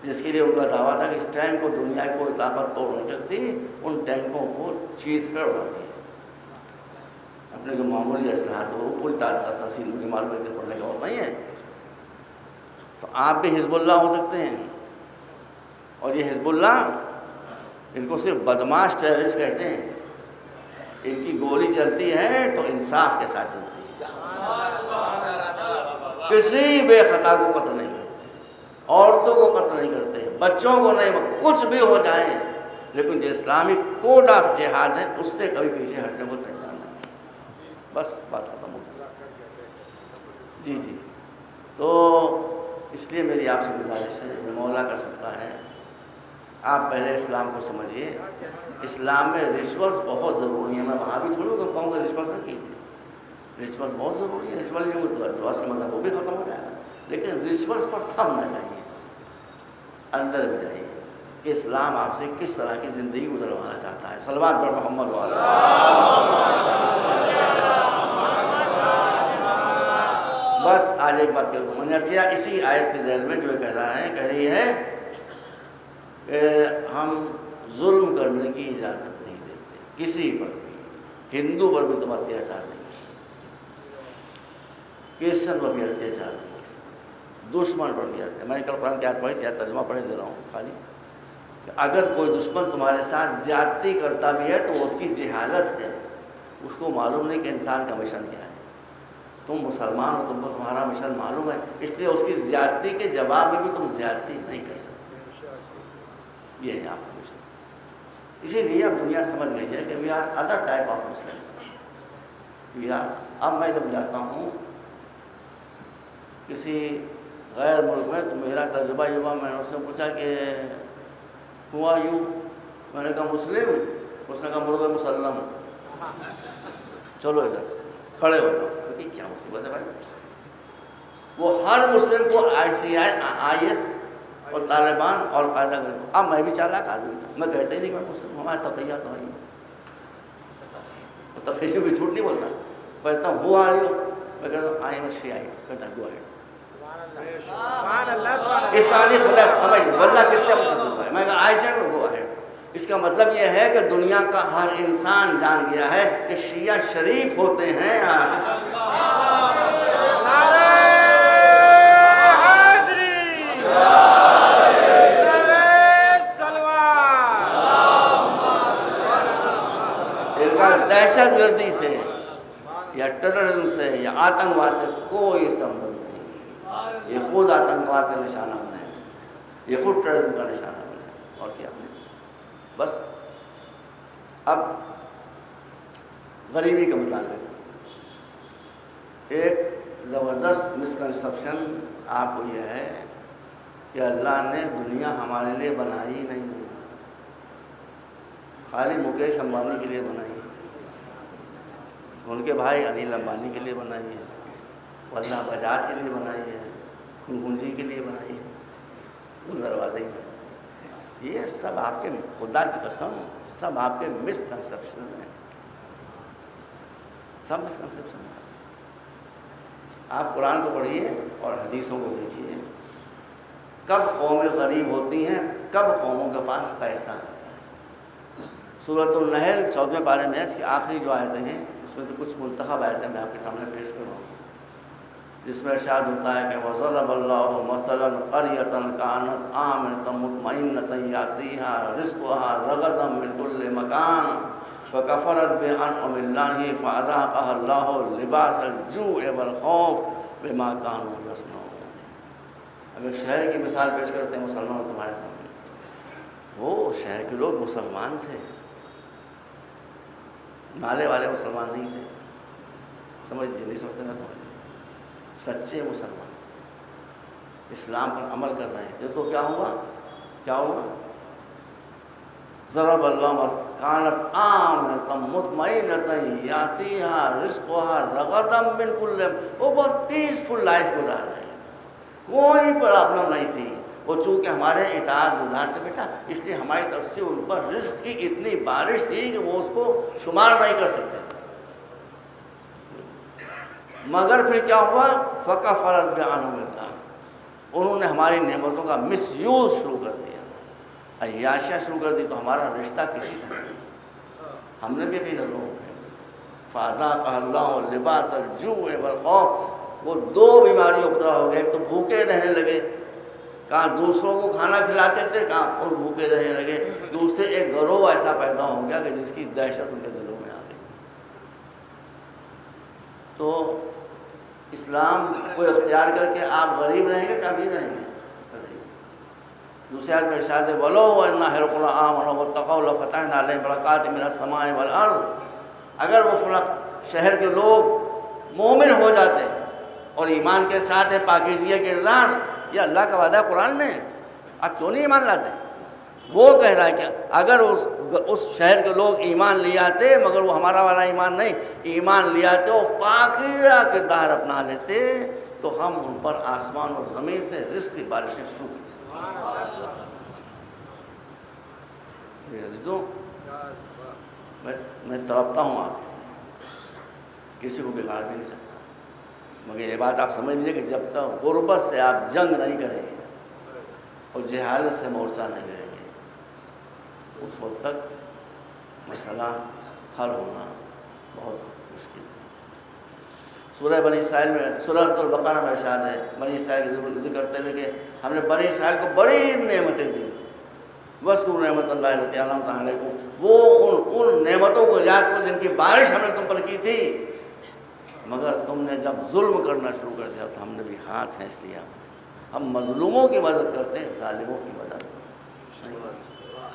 جس کے لیے ان کا دعویٰ تھا کہ اس ٹینک کو دنیا کی کوئی طاقت توڑ نہیں سکتی. ان ٹینکوں کو چیز کر اڑا دیا. اپنے جو معمولی اسلحات ہو وہ پوری تفصیل مجھے معلوم ہے کہ پڑھنے کا وقت نہیں ہے. تو آپ بھی حزب اللہ ہو سکتے ہیں. اور یہ حزب اللہ، ان کو صرف بدماش ٹیررسٹ کہتے ہیں. ان کی گولی چلتی ہے تو انصاف کے ساتھ چلتی ہے، کسی بے خطا کو قتل نہیں کرتے، عورتوں کو قتل نہیں کرتے، بچوں کو نہیں، کچھ بھی ہو جائے، لیکن جو اسلامک کوڈ آف جہاد ہے اس سے کبھی پیچھے ہٹنے کو تیار نہیں. بس بات ختم ہو گئی. جی تو اس لیے میری آپ سے گزارش ہے، مولا کا صدقہ ہے، آپ پہلے اسلام کو سمجھیے. اسلام میں ریچولس بہت ضروری ہے. میں وہاں بھی تھوڑی کہوں گا ریچولس نہ کیجیے، ریچولس بہت ضروری ہے. ریچول جو اصل مذہب وہ بھی ختم ہو جائے گا، لیکن ریچولس پر تھم نہ جائیے، اندر میں جائیے کہ اسلام آپ سے کس طرح کی زندگی گزروانا چاہتا ہے. صلوات پر محمد والا. بس آج ایک بات کروں گا، نرسیہ اسی آیت کے ذیل میں جو کہہ رہی ہے کہ ہم ظلم کرنے کی اجازت نہیں دیتے کسی پر بھی. ہندو پر بھی تم اتیاچار نہیں کر سکتے، کرسچن پر بھی اتیاچار نہیں کر سکتے، دشمن پر بھی اتیاچار. میں نے کل قرآن کی آیت پڑھی تھی، ترجمہ پڑھے دے رہا ہوں خالی، کہ اگر کوئی دشمن تمہارے ساتھ زیادتی کرتا بھی ہے تو اس کی جہالت ہے، اس کو معلوم نہیں کہ انسان کا مشن کیا ہے. تم مسلمان ہو، تم کو تمہارا مشن معلوم ہے، اس لیے اس کی زیادتی کے جواب میں بھی تم زیادتی نہیں کر سکتے. یہ ہے آپ کا مشن. اسی لیے اب دنیا سمجھ گئی ہے کہ we are other type of Muslims. اب میں جب جاتا ہوں کسی غیر ملک میں تو میرا تجربہ یہ ہوا، میں نے اس سے پوچھا کہ ہو آر یو؟ میں نے کہا مسلم. اس نے کہا مرغ مسلم. چلو ادھر کھڑے ہو جاؤ. کیا مصیبت ہے بھائی؟ وہ ہر مسلم کو IS اور طالبان اور قاعدہ کریں. اب میں بھی چالاک آدمی تھا، میں کہتے ہی نہیں کہ میں مسلم. ہمارا تقیہ تو ہے، تقیہ بھی جھوٹ نہیں بولتا. کہتا ہوں ہو آر یو؟ میں کہتا ہوں آئی ایم اے شیعیٹ. کہتا گو اہیڈ. اس کہانی خدا سمجھ واللہ کتنے مطلب ہے. میں کہا آئی سیڈ گو اہیڈ. اس کا مطلب یہ ہے کہ دنیا کا ہر انسان جان گیا ہے کہ شیعہ شریف ہوتے ہیں. یا ٹیررزم سے یا آتنکواد سے کوئی سمبند نہیں. یہ خود آتنکواد کا نشانہ بنے، یہ خود ٹیررزم کا نشانہ بنے، اور کیا بنے. بس اب غریبی کا متعلق ایک زبردست مسکنسپشن آپ کو یہ ہے کہ اللہ نے دنیا ہمارے لیے بنائی نہیں ہے، خالی مکیش امبانی کے لیے بنائی ہے، ان کے بھائی انل امبانی کے لیے بنائی ہے، ورنہ بجاج کے لیے بنائی ہے، کنجی کے لیے بنائی ہے، وہ دروازے ہی. یہ سب آپ کے، خدا کی قسم، سب آپ کے مسکنسپشن ہیں، سب مسکنسپشن ہیں. آپ قرآن کو پڑھیے اور حدیثوں کو دیکھیے، کب قومیں غریب ہوتی ہیں، کب قوموں کے پاس پیسہ ہوتا ہے. سورۃ النحل 14ویں پارے میں اس کی آخری جو آیتیں ہیں، اس میں تو کچھ منتخب آیتیں میں آپ کے سامنے پیش کر رہا ہوں، جس میں ارشاد ہوتا ہے کہ وَضَرَبَ اللَّهُ مَثَلًا قَرْيَةً كَانَتْ آمِنَةً مُطْمَئِنَّةً يَأْتِيهَا رِزْقُهَا رَغَدًا مِنْ كُلِّ مَكَانٍ فَكَفَرَتْ بِأَنْعُمِ اللَّهِ فَأَذَاقَهَا اللَّهُ لِبَاسَ الْجُوعِ وَالْخَوْفِ بِمَا كَانُوا يَصْنَعُونَ. اب ایک شہر کی مثال پیش کرتے ہیں مسلمان تمہارے سامنے. وہ شہر کے لوگ مسلمان تھے، نالے والے مسلمان نہیں تھے. سمجھیے، نہیں سمجھتے نہ سمجھتے، سچے مسلمان اسلام پر عمل کر رہے ہیں. تو کیا ہوا؟ کیا ہوا؟ ضرب اللہ کانت آمنۃ مطمئنۃ یاتیہا رزقہا رغدا من کل، وہ بہت پیسفل لائف گزار رہے ہیں، کوئی پرابلم نہیں تھی. وہ چونکہ ہمارے اطاعت گزار تھے بیٹا، اس لیے ہماری طرف سے ان پر رزق کی اتنی بارش تھی کہ وہ اس کو شمار نہیں کر سکتے. مگر پھر کیا ہوا؟ فَكَفَرَتْ بِأَنْعُمِ اللَّهِ، انہوں نے ہماری نعمتوں کا مس یوز شروع کر دیا، عیاشیاں شروع کر دی. تو ہمارا رشتہ کسی سے نہیں، ہم نے بھی اپنی نظروں میں فَأَذَاقَهَا اللَّهُ لِبَاسَ الْجُوعِ وَالْخَوْفِ، وہ دو بیماریوں مبتلا ہو گئے. ایک تو بھوکے رہنے لگے، کہاں دوسروں کو کھانا کھلاتے تھے، کہاں خود بھوکے رہنے لگے. دوسرے ایک گروہ ایسا پیدا ہو گیا کہ جس کی دہشت ان کے دلوں میں آ گئی. تو اسلام کو اختیار کر کے آپ غریب رہیں گے کہ امیر رہیں گے؟ دوسری آیت میں ارشاد ہے وَلَوْ أَنَّ أَهْلَ الْقُرَىٰ آمَنُوا وَاتَّقَوْا لَفَتَحْنَا عَلَيْهِمْ بَرَكَاتٍ مِّنَ السَّمَاءِ وَالْأَرْضِ. اگر وہ فلاں شہر کے لوگ مومن ہو جاتے اور ایمان کے ساتھ ہے پاکیزگی کے کردار، یہ اللہ کا وعدہ ہے قرآن میں، آپ کیوں نہیں ایمان لاتے؟ وہ کہہ رہا ہے کہ اگر اس شہر کے لوگ ایمان لے آتے، مگر وہ ہمارا والا ایمان نہیں، ایمان لے آتے اور پاکیزہ کردار اپنا لیتے، تو ہم ان پر آسمان اور زمین سے رزق کی بارشیں شروع کرتے. عزیزوں، میں تڑپتا ہوں آپ، کسی کو بگاڑ بھی نہیں سکتا، مگر یہ بات آپ سمجھ لیجیے کہ جب تک غربت سے آپ جنگ نہیں کریں گے اور جہالت سے مورچہ نہیں لیں گے، اس وقت تک مسئلہ حل ہونا بہت مشکل ہے. سورہ بنی اسرائیل میں، سورہ البقرہ میں ارشاد ہے بنی اسرائیل ذکر کرتے ہوئے کہ ہم نے بنی اسرائیل کو بڑی نعمتیں دی. وَاذْكُرُوا نِعْمَتَ اللَّهِ الَّتِي أَنْعَمَتْ عَلَيْكُمْ، وہ ان نعمتوں کو یاد کرو جن کی بارش ہم نے تم پر کی تھی، مگر تم نے جب ظلم کرنا شروع کر دیا تو ہم نے بھی ہاتھ کھینچ لیا. ہم مظلوموں کی مدد کرتے ہیں، ظالموں کی مدد نہیں.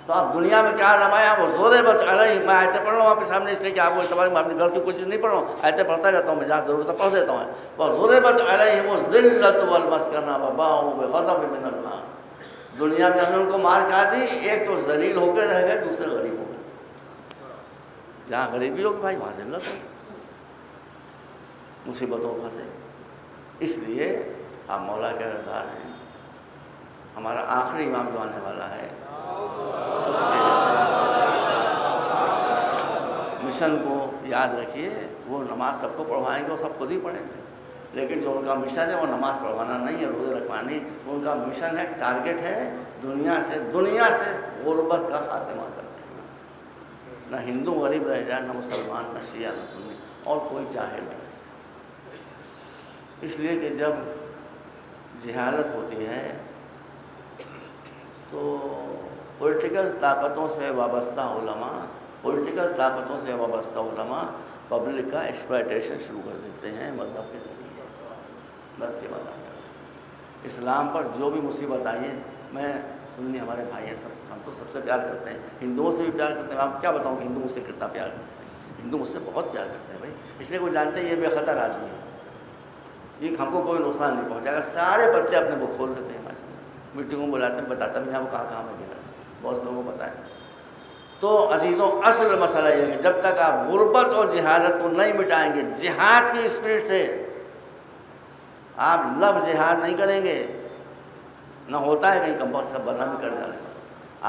تو آپ دنیا میں کیا نمایا؟ وہ ضربت علیہم، میں آیتیں پڑھ رہا ہوں آپ کے سامنے اس لیے کہ آپ کو اعتبار میں اپنی گھر کی کوشش نہیں پڑھ رہا ہوں، آیتیں پڑھتا جاتا ہوں میں، جہاں ضرورت ہے پڑھ دیتا ہوں. وَضُرِبَتْ عَلَيْهِمُ الذِّلَّةُ وَالْمَسْكَنَةُ وَبَاءُوا بِغَضَبٍ مِّنَ اللَّهِ. دنیا میں ہم نے ان کو مار کھا دی، ایک تو ذلیل ہو کے رہ گئے، دوسرے غریب ہو گئے. جہاں غریبی ہوگی بھائی وہاں ذلت ہوگی، مصیبتوں میں پھنسے. اس لیے آپ مولا کے رضا ہیں. ہمارا آخری امام جو آنے والا ہے، اس کے مشن کو یاد رکھیے. وہ نماز سب کو پڑھوائیں گے، وہ سب خود ہی پڑھیں گے، لیکن جو ان کا مشن ہے وہ نماز پڑھوانا نہیں ہے، روزے رکھوانی. ان کا مشن ہے، ٹارگٹ ہے دنیا سے غربت کا خاتمہ کرتے ہیں. نہ ہندو غریب رہ جائے، نہ مسلمان، نہ شیعہ، نہ سنی، اور کوئی چاہے نہیں. اس لیے کہ جب جہالت ہوتی ہے تو پولیٹیکل طاقتوں سے وابستہ علماء پبلک کا ایکسپلائٹیشن شروع کر دیتے ہیں مذہب کے ذریعے. بس یہ بات ہے. اسلام پر جو بھی مصیبت آئی ہے، میں سنی ہمارے بھائی ہیں، ہم تو سب سے پیار کرتے ہیں، ہندوؤں سے بھی پیار کرتے ہیں. آپ کیا بتاؤں کہ ہندو مجھ سے کتنا پیار کرتے ہیں. ہندو مجھ سے بہت پیار کرتے ہیں بھائی، اس لیے کوئی جانتے ہیں یہ بے خطر آدمی ہے، یہ ہم کو کوئی نقصان نہیں پہنچائے گا. سارے بچے اپنے کو کھول دیتے ہیں ہمارے سامنے، میٹنگوں میں بلاتے ہیں، بتاتا بھی نہیں وہ کہاں میں گیا، بہت لوگوں کو پتہ ہے. تو عزیزوں، اصل مسئلہ یہ ہے کہ جب تک آپ غربت اور جہالت کو نہیں مٹائیں گے، جہاد کی اسپرٹ سے آپ لفظ جہاد نہیں کریں گے، نہ ہوتا ہے کہیں کم بہت سب بدنامی کر ڈالے گا.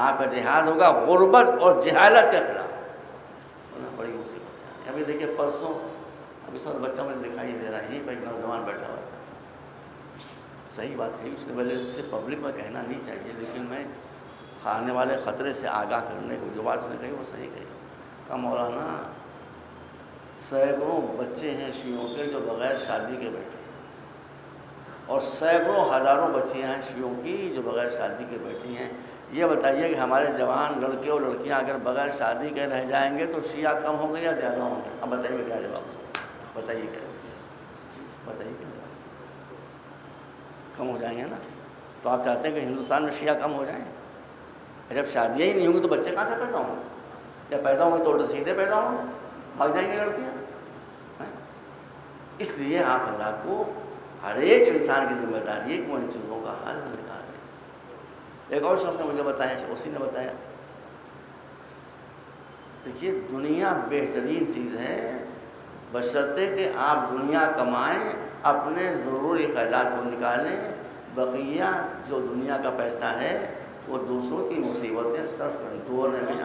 آپ کا جہاد ہوگا غربت اور جہالت کے خلاف. بڑی مصیبت ہے. ابھی دیکھیے پرسوں ابھی سب بچہ مجھے دکھائی دے رہا ہے، یہیں پہ ایک نوجوان بیٹھا ہوا تھا. صحیح بات ہے، اس نے وجہ سے پبلک میں کہنا نہیں چاہیے، لیکن میں آنے والے خطرے سے آگاہ کرنے کو جو بات اس نے کہی وہ صحیح کہی. کہا مولانا سینکڑوں بچے ہیں شیعوں کے جو بغیر شادی کے بیٹھے، اور سینکڑوں ہزاروں بچیاں ہیں شیعوں کی جو بغیر شادی کے بیٹھی ہیں. یہ بتائیے کہ ہمارے جوان لڑکے اور لڑکیاں اگر بغیر شادی کے رہ جائیں گے تو شیعہ کم ہوں گے یا زیادہ ہوں گے؟ اب بتائیے کیا جواب، بتائیے کیا کم ہو جائیں گے نا. تو آپ چاہتے ہیں کہ ہندوستان میں شیعہ کم ہو جائیں؟ جب شادیاں ہی نہیں ہوں گی تو بچے کہاں سے پیدا ہوں گے؟ جب پیدا ہوں گے تو سیدھے پیدا ہوں گے، بھاگ جائیں گے لڑکیاں. اس لیے آپ اللہ کو ہر ایک انسان کی ذمہ داری ہے کہ وہ ان چیزوں کا حل نکالے. ایک اور شخص نے مجھے بتایا، اسی نے بتایا، دیکھیے دنیا بہترین چیز ہے بشرطے کہ آپ دنیا کمائیں، اپنے ضروری اخراجات کو نکالیں، بقیہ جو دنیا کا پیسہ ہے وہ دوسروں کی مصیبتیں صرف دھونے میں.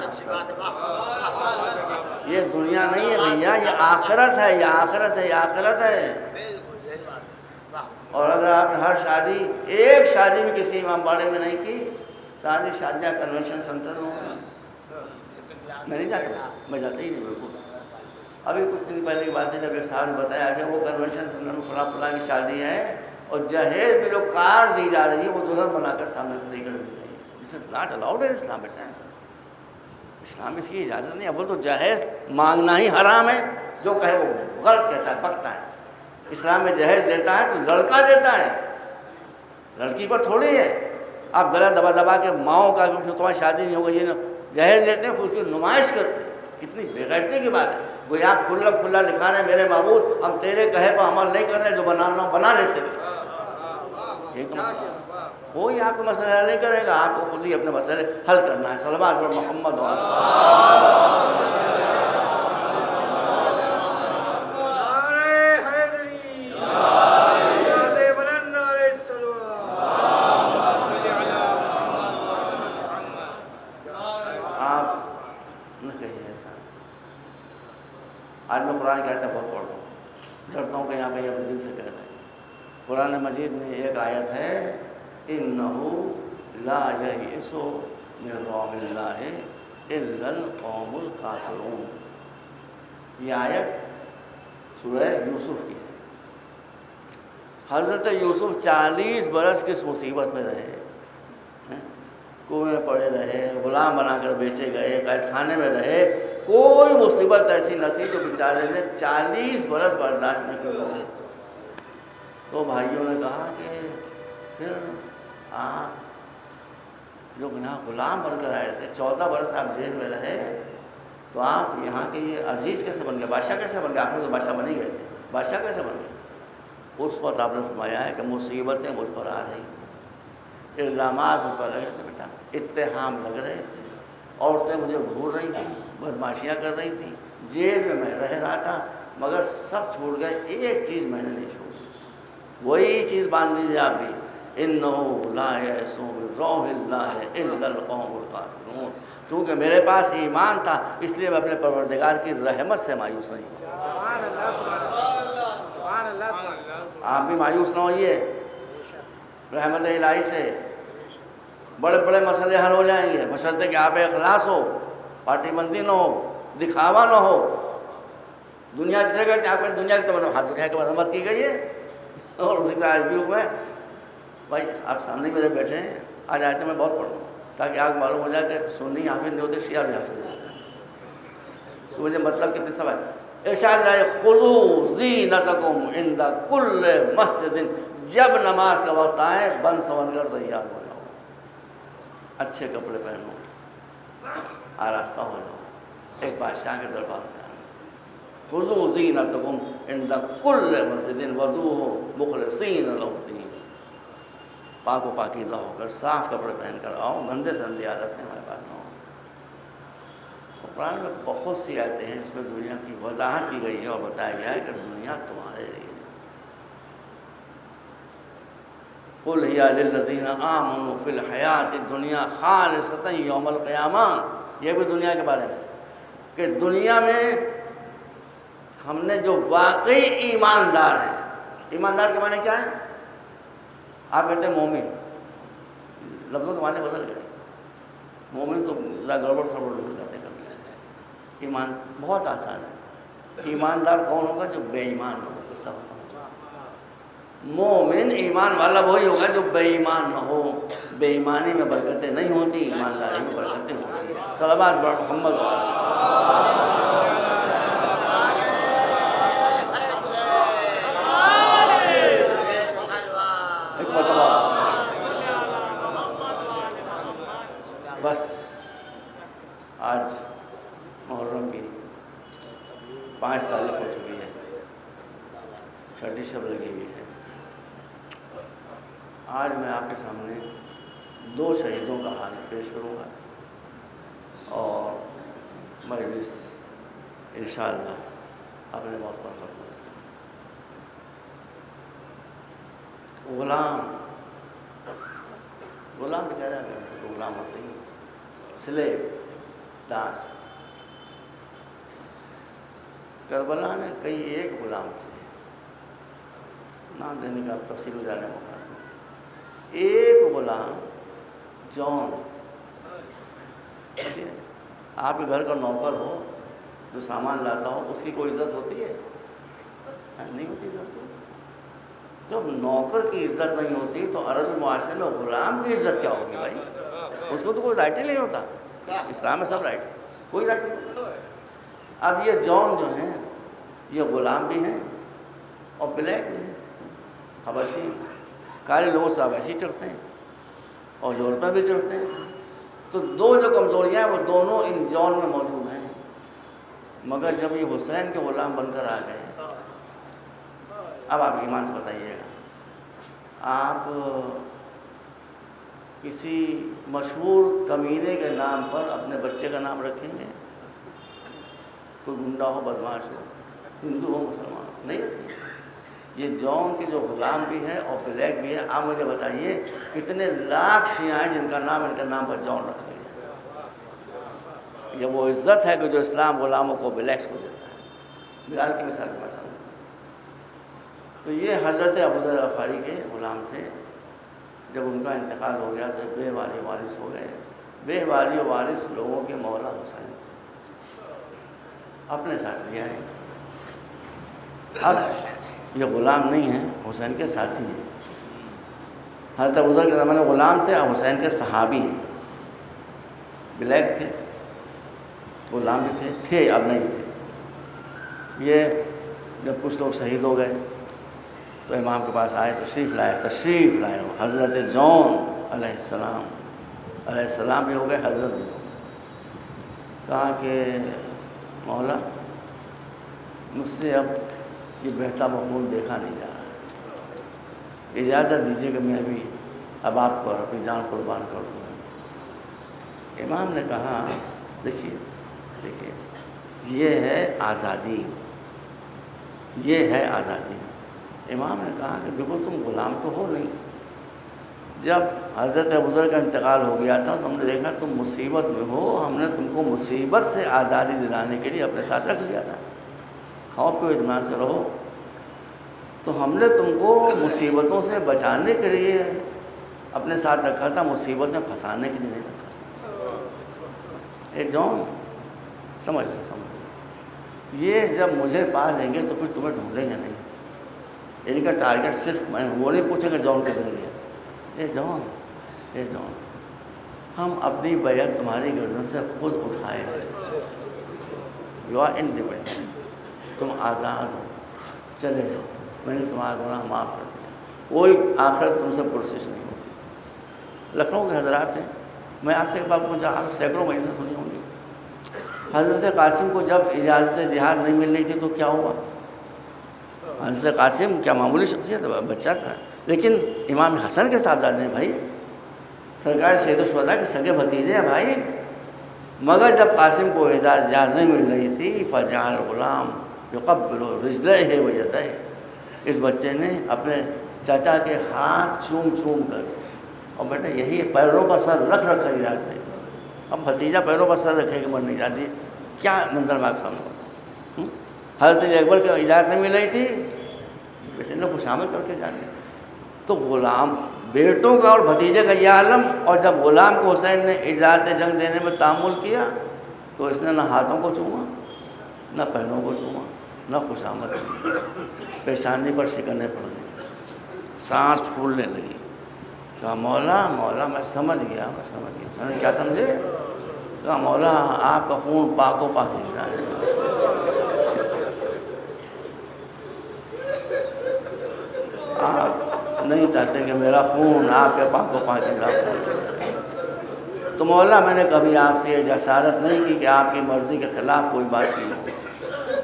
یہ دنیا نہیں ہے بھیا، یہ آخرت ہے، یہ آخرت ہے، یہ آخرت ہے. اور اگر آپ نے ہر شادی، ایک شادی بھی کسی امام باڑے میں نہیں کی، ساری شادیاں کنونشن سینٹر میں ہوگی. میں نہیں جاتا، میں جاتا ہی نہیں بالکل. ابھی کچھ دن پہلے کی بات ہے جب ایک صاحب نے بتایا کہ وہ کنونشن سینٹر میں فلاں فلاں کی شادی ہے اور جہیز بھی جو کار دی جا رہی ہے وہ دلہن بنا کر سامنے کھڑی کر دی رہی ہے. دس از ناٹ الاؤڈ ان اسلام. بیٹا اسلام میں اس کی اجازت نہیں. اول تو جہیز مانگنا ہی حرام ہے، جو کہے وہ غلط کہتا ہے، بکتا ہے. اسلام میں جہیز دیتا ہے تو لڑکا دیتا ہے، لڑکی پر تھوڑی ہے. آپ گلا دبا دبا کے ماؤں کا تمہاری شادی نہیں ہوگی یہ جہیز دیتے ہیں، اس کی نمائش کرتے ہیں. کتنی بے غیرتی کی بات ہے. وہ آپ کھلا کھلا دکھا رہے ہیں میرے معبود ہم تیرے کہے پر عمل نہیں کر رہے، جو بنانا بنا لیتے. یہ تو مسئلہ کوئی آپ کو مسئلہ حل نہیں کرے گا، آپ کو خود ہی اپنے مسئلے حل کرنا ہے. صلوات پر محمد آج میں قرآن کی آیتیں بہت پڑھتا ہوں، ڈرتا ہوں کہ یہاں پہ اپنے دل سے کہہ رہے ہیں. قرآن مجید میں ایک آیت ہے اِنَّهُ لَا يَئِسُ مِن رَّوْحِ اللَّهِ إِلَّا الْقَوْمُ الْكَافِرُونَ. یہ آیت سورہ یوسف کی ہے. حضرت یوسف 40 برس کس مصیبت میں رہے، کنویں میں پڑے رہے، غلام بنا کر بیچے گئے، قید خانے میں رہے. کوئی مصیبت ایسی نہ تھی جو بیچارے نے 40 برس برداشت نہ کی. تو بھائیوں نے کہا کہ پھر آپ جو یہاں غلام بن کر آئے تھے، 14 برس آپ جیل میں رہے، تو آپ یہاں کے یہ عزیز کیسے بن گئے، بادشاہ کیسے بن گئے؟ آپ نے تو بادشاہ بن ہی گئے تھے، بادشاہ کیسے بن گئے؟ اس وقت آپ نے فرمایا ہے کہ مصیبتیں مجھ پر آ رہی تھیں، الزامات مجھ پر لگ رہے تھے، بیٹا اتہام لگ رہے تھے، عورتیں مجھے گھور رہی تھیں، بدماشیاں کر رہی تھیں، جیل میں رہ رہا تھا، مگر سب چھوڑ گئے، ایک چیز میں نے نہیں چھوڑی. وہی چیز باندھ لیجیے آپ بھی، اِنَّهُ لَا يَئِسُ مِن رَّوْحِ اللَّهِ إِلَّا الْقَوْمُ الْكَافِرُونَ. چونکہ میرے پاس ایمان تھا اس لیے میں اپنے پروردگار کی رحمت سے مایوس نہیں ہوں. آپ بھی مایوس نہ ہوئیے رحمت الہی سے. بڑے بڑے مسئلے حل ہو جائیں گے بشرطے کہ آپ اخلاص ہو، پارٹی بندی نہ ہو، دکھاوا نہ ہو. دنیا جسے کہتے ہیں، آپ نے دنیا کی تو ہر دنیا کی مرمت کی گئی ہے. اور اسی کا آج بھی حکم ہے. بھائی آپ سامنے میرے بیٹھے ہیں، آج آئے تو میں بہت پڑھوں تاکہ آپ معلوم ہو جائے کہ سنی حافظ نہیں ہوتے، شیعہ بھی حافظ ہوتے ہیں. تو مجھے مطلب کتنے سب ہے. ارشاد ہے خذوا زینتکم عند کل مسجد، جب نماز کا وقت آئے بند سنور کر تیار ہو جاؤ، اچھے کپڑے پہنو، آراستہ ہو جاؤ، ایک بادشاہ کے دربار میں آنا۔ خذوا زینتکم عند کل مسجد ودعوہ مخلصین لہ الدین، پاک و پاکیزہ ہو کر صاف کپڑے پہن کر آؤ، گندے سندے عادت ہیں ہمارے پاس نہ ہو۔ قرآن میں بہت سی آیتیں ہیں جس میں دنیا کی وضاحت کی گئی ہے اور بتایا گیا ہے کہ دنیا تمہارے لیے ہے۔ قُلْ هِيَ لِلَّذِينَ آمَنُوا فِي الْحَيَاةِ الدُّنْيَا خَالِصَةً يَوْمَ الْقِيَامَةِ، یہ بھی دنیا کے بارے میں کہ دنیا میں ہم نے جو واقعی ایماندار ہیں، ایماندار کے معنی کیا ہے؟ آپ کہتے ہیں مومن، لفظوں کے معنی بدل گئے، مومن تو گڑبڑ سڑبڑ ہو جاتے ہیں کبھی۔ ایمان بہت آسان ہے، ایماندار کون ہوگا؟ جو بے ایمان نہ ہو، سب مومن ایمان والا وہی ہوگا جو بے ایمان نہ ہو۔ بے ایمانی میں برکتیں نہیں ہوتی، ایمانداری میں برکتیں ہوتی ہیں۔ صلوات بر محمد۔ ایک مرتبہ بس آج محرم کی 5 تاریخ ہو چکی ہے، چھٹی شب لگی ہوئی ہے۔ آج میں آپ کے سامنے 2 شہیدوں کا حال پیش کروں گا اور مجلس انشاءاللہ اپنے موت پر ختم ہوگا۔ غلام بیچارہ تو غلام ہوتے ہی، سلیب، داس۔ کربلا میں کئی ایک غلام تھے، نام لینے کا اب تفصیل جانے موقع۔ ایک غلام جون، آپ کے گھر کا نوکر ہو جو سامان لاتا ہو، اس کی کوئی عزت ہوتی ہے؟ نہیں ہوتی عزت۔ جب نوکر کی عزت نہیں ہوتی تو عرب معاشرے میں غلام کی عزت کیا ہوگی بھائی؟ اس کو تو کوئی رائٹ ہی نہیں ہوتا۔ اسلام میں سب رائٹ، کوئی رائٹ نہیں ہوتا۔ اب یہ جون جو ہیں یہ غلام بھی ہیں اور بلیک بھی ہیں، حبشی، کالے لوگوں سے حبشی چڑھتے ہیں اور یورپیں بھی چڑھتے ہیں۔ تو 2 جو کمزوریاں ہیں وہ دونوں ان جون میں موجود ہیں، مگر جب یہ حسین کے غلام بن کر آ گئے، اب آپ ایمان سے بتائیے گا، آپ کسی مشہور کمینے کے نام پر اپنے بچے کا نام رکھیں گے؟ کوئی گنڈا ہو، بدماش ہو، ہندو ہو، مسلمان ہو، نہیں رکھیں گے۔ یہ جون کے جو غلام بھی ہے اور بلیک بھی ہے، آپ مجھے بتائیے کتنے لاکھ شیعہ ہیں جن کا نام ان کے نام پر جون رکھا گیا؟ یہ وہ عزت ہے کہ جو اسلام غلاموں کو، بلیکس کو دیتا ہے۔ بلال کی مثال کے پاس تو یہ حضرت ابوذر غفاری کے غلام تھے۔ جب ان کا انتقال ہو گیا تو بے والی وارث ہو گئے۔ بے والی وارث لوگوں کے مولا حسین اپنے ساتھ لے آئے۔ اب یہ غلام نہیں ہیں، حسین کے ساتھی ہیں۔ حضرت ابوذر کے زمانے میں غلام تھے، اب حسین کے صحابی ہیں۔ بلیک تھے، غلام بھی تھے اب نہیں تھے۔ یہ جب کچھ لوگ شہید ہو گئے تو امام کے پاس آئے، تشریف لائے ہو حضرت جون علیہ السلام بھی ہو گئے، حضرت بھی ہو گئے۔ کہا کہ مولا مجھ سے اب یہ بہتا مقبول دیکھا نہیں جا رہا ہے، اجازت دیجیے کہ میں بھی اب آپ پر اپنی جان قربان کر دوں۔ امام نے کہا دیکھیے یہ ہے آزادی، یہ ہے آزادی۔ امام نے کہا کہ دیکھو تم غلام تو ہو نہیں، جب حضرت ابوذر کا انتقال ہو گیا تھا تو ہم نے دیکھا تم مصیبت میں ہو، ہم نے تم کو مصیبت سے آزادی دلانے کے لیے اپنے ساتھ رکھ لیا تھا، کھاؤ پیو اطمینان سے رہو، تو ہم نے تم کو مصیبتوں سے بچانے کے لیے اپنے ساتھ رکھا تھا، مصیبت میں پھنسانے کے لیے نہیں رکھا تھا۔ اے جون سمجھ یہ جب مجھے پا لیں گے تو پھر تمہیں ڈھونڈیں گے نہیں، ان کا ٹارگٹ صرف میں ہوں، وہ نہیں پوچھیں گے جون کے دیں گے۔ اے جون ہم اپنی بیعت تمہاری گردن سے خود اٹھائے ہیں، یو آر انڈیپینڈنٹ، تم آزاد ہو، چلے جاؤ، میں نے تمہارا گناہ معاف کر دیا، کوئی آخرت تم سے پرسش نہیں ہوگی۔ لکھنؤ کے حضرات ہیں، میں آپ سے ایک بات پوچھا، آپ سینکڑوں مجلسیں سنی ہوں گی، حضرت قاسم کو جب اجازت جہاد نہیں مل رہی تھی تو کیا ہوا؟ حضرت قاسم کیا معمولی شخصیت ہے، بچہ تھا، لیکن امام حسن کے صاحبزادے ہیں بھائی، سرکار سید الشہداء کے سگے بھتیجے ہیں بھائی۔ مگر جب قاسم کو اجازت نہیں مل رہی تھی، فجعل الغلام یقبل رجليه ويديه، اس بچے نے اپنے چچا کے ہاتھ چوم چوم کر، اور بیٹا یہی پیروں پر سر رکھ رکھ کر اجازت نہیں، اب بھتیجا پیروں پر سر رکھے کہ من نہیں جاتی، کیا منظر میں آپ سامنے ہوتا۔ حضرت علی اکبر کو اجازت نہیں مل رہی تھی، بیٹے نے خوشامد کر کے جانے، تو غلام بیٹوں کا اور بھتیجے کا یہ عالم، اور جب غلام کو حسین نے اجازت جنگ دینے میں تعامل کیا تو اس نے نہ ہاتھوں کو چوما، نہ پیروں کو چوما، نہ خوشامد کی، پیشانی پر شکنیں پڑ گئی، سانس پھولنے لگی، کہا مولا مولا میں سمجھ گیا، میں سمجھ گیا۔ حسین نے کیا سمجھے؟ کہا مولا آپ کا خون پاک و پاکیزہ ہے، آپ نہیں چاہتے کہ میرا خون آپ کے پاک و پاکیزہ خون، تو مولا میں نے کبھی آپ سے یہ جسارت نہیں کی کہ آپ کی مرضی کے خلاف کوئی بات کی ہو،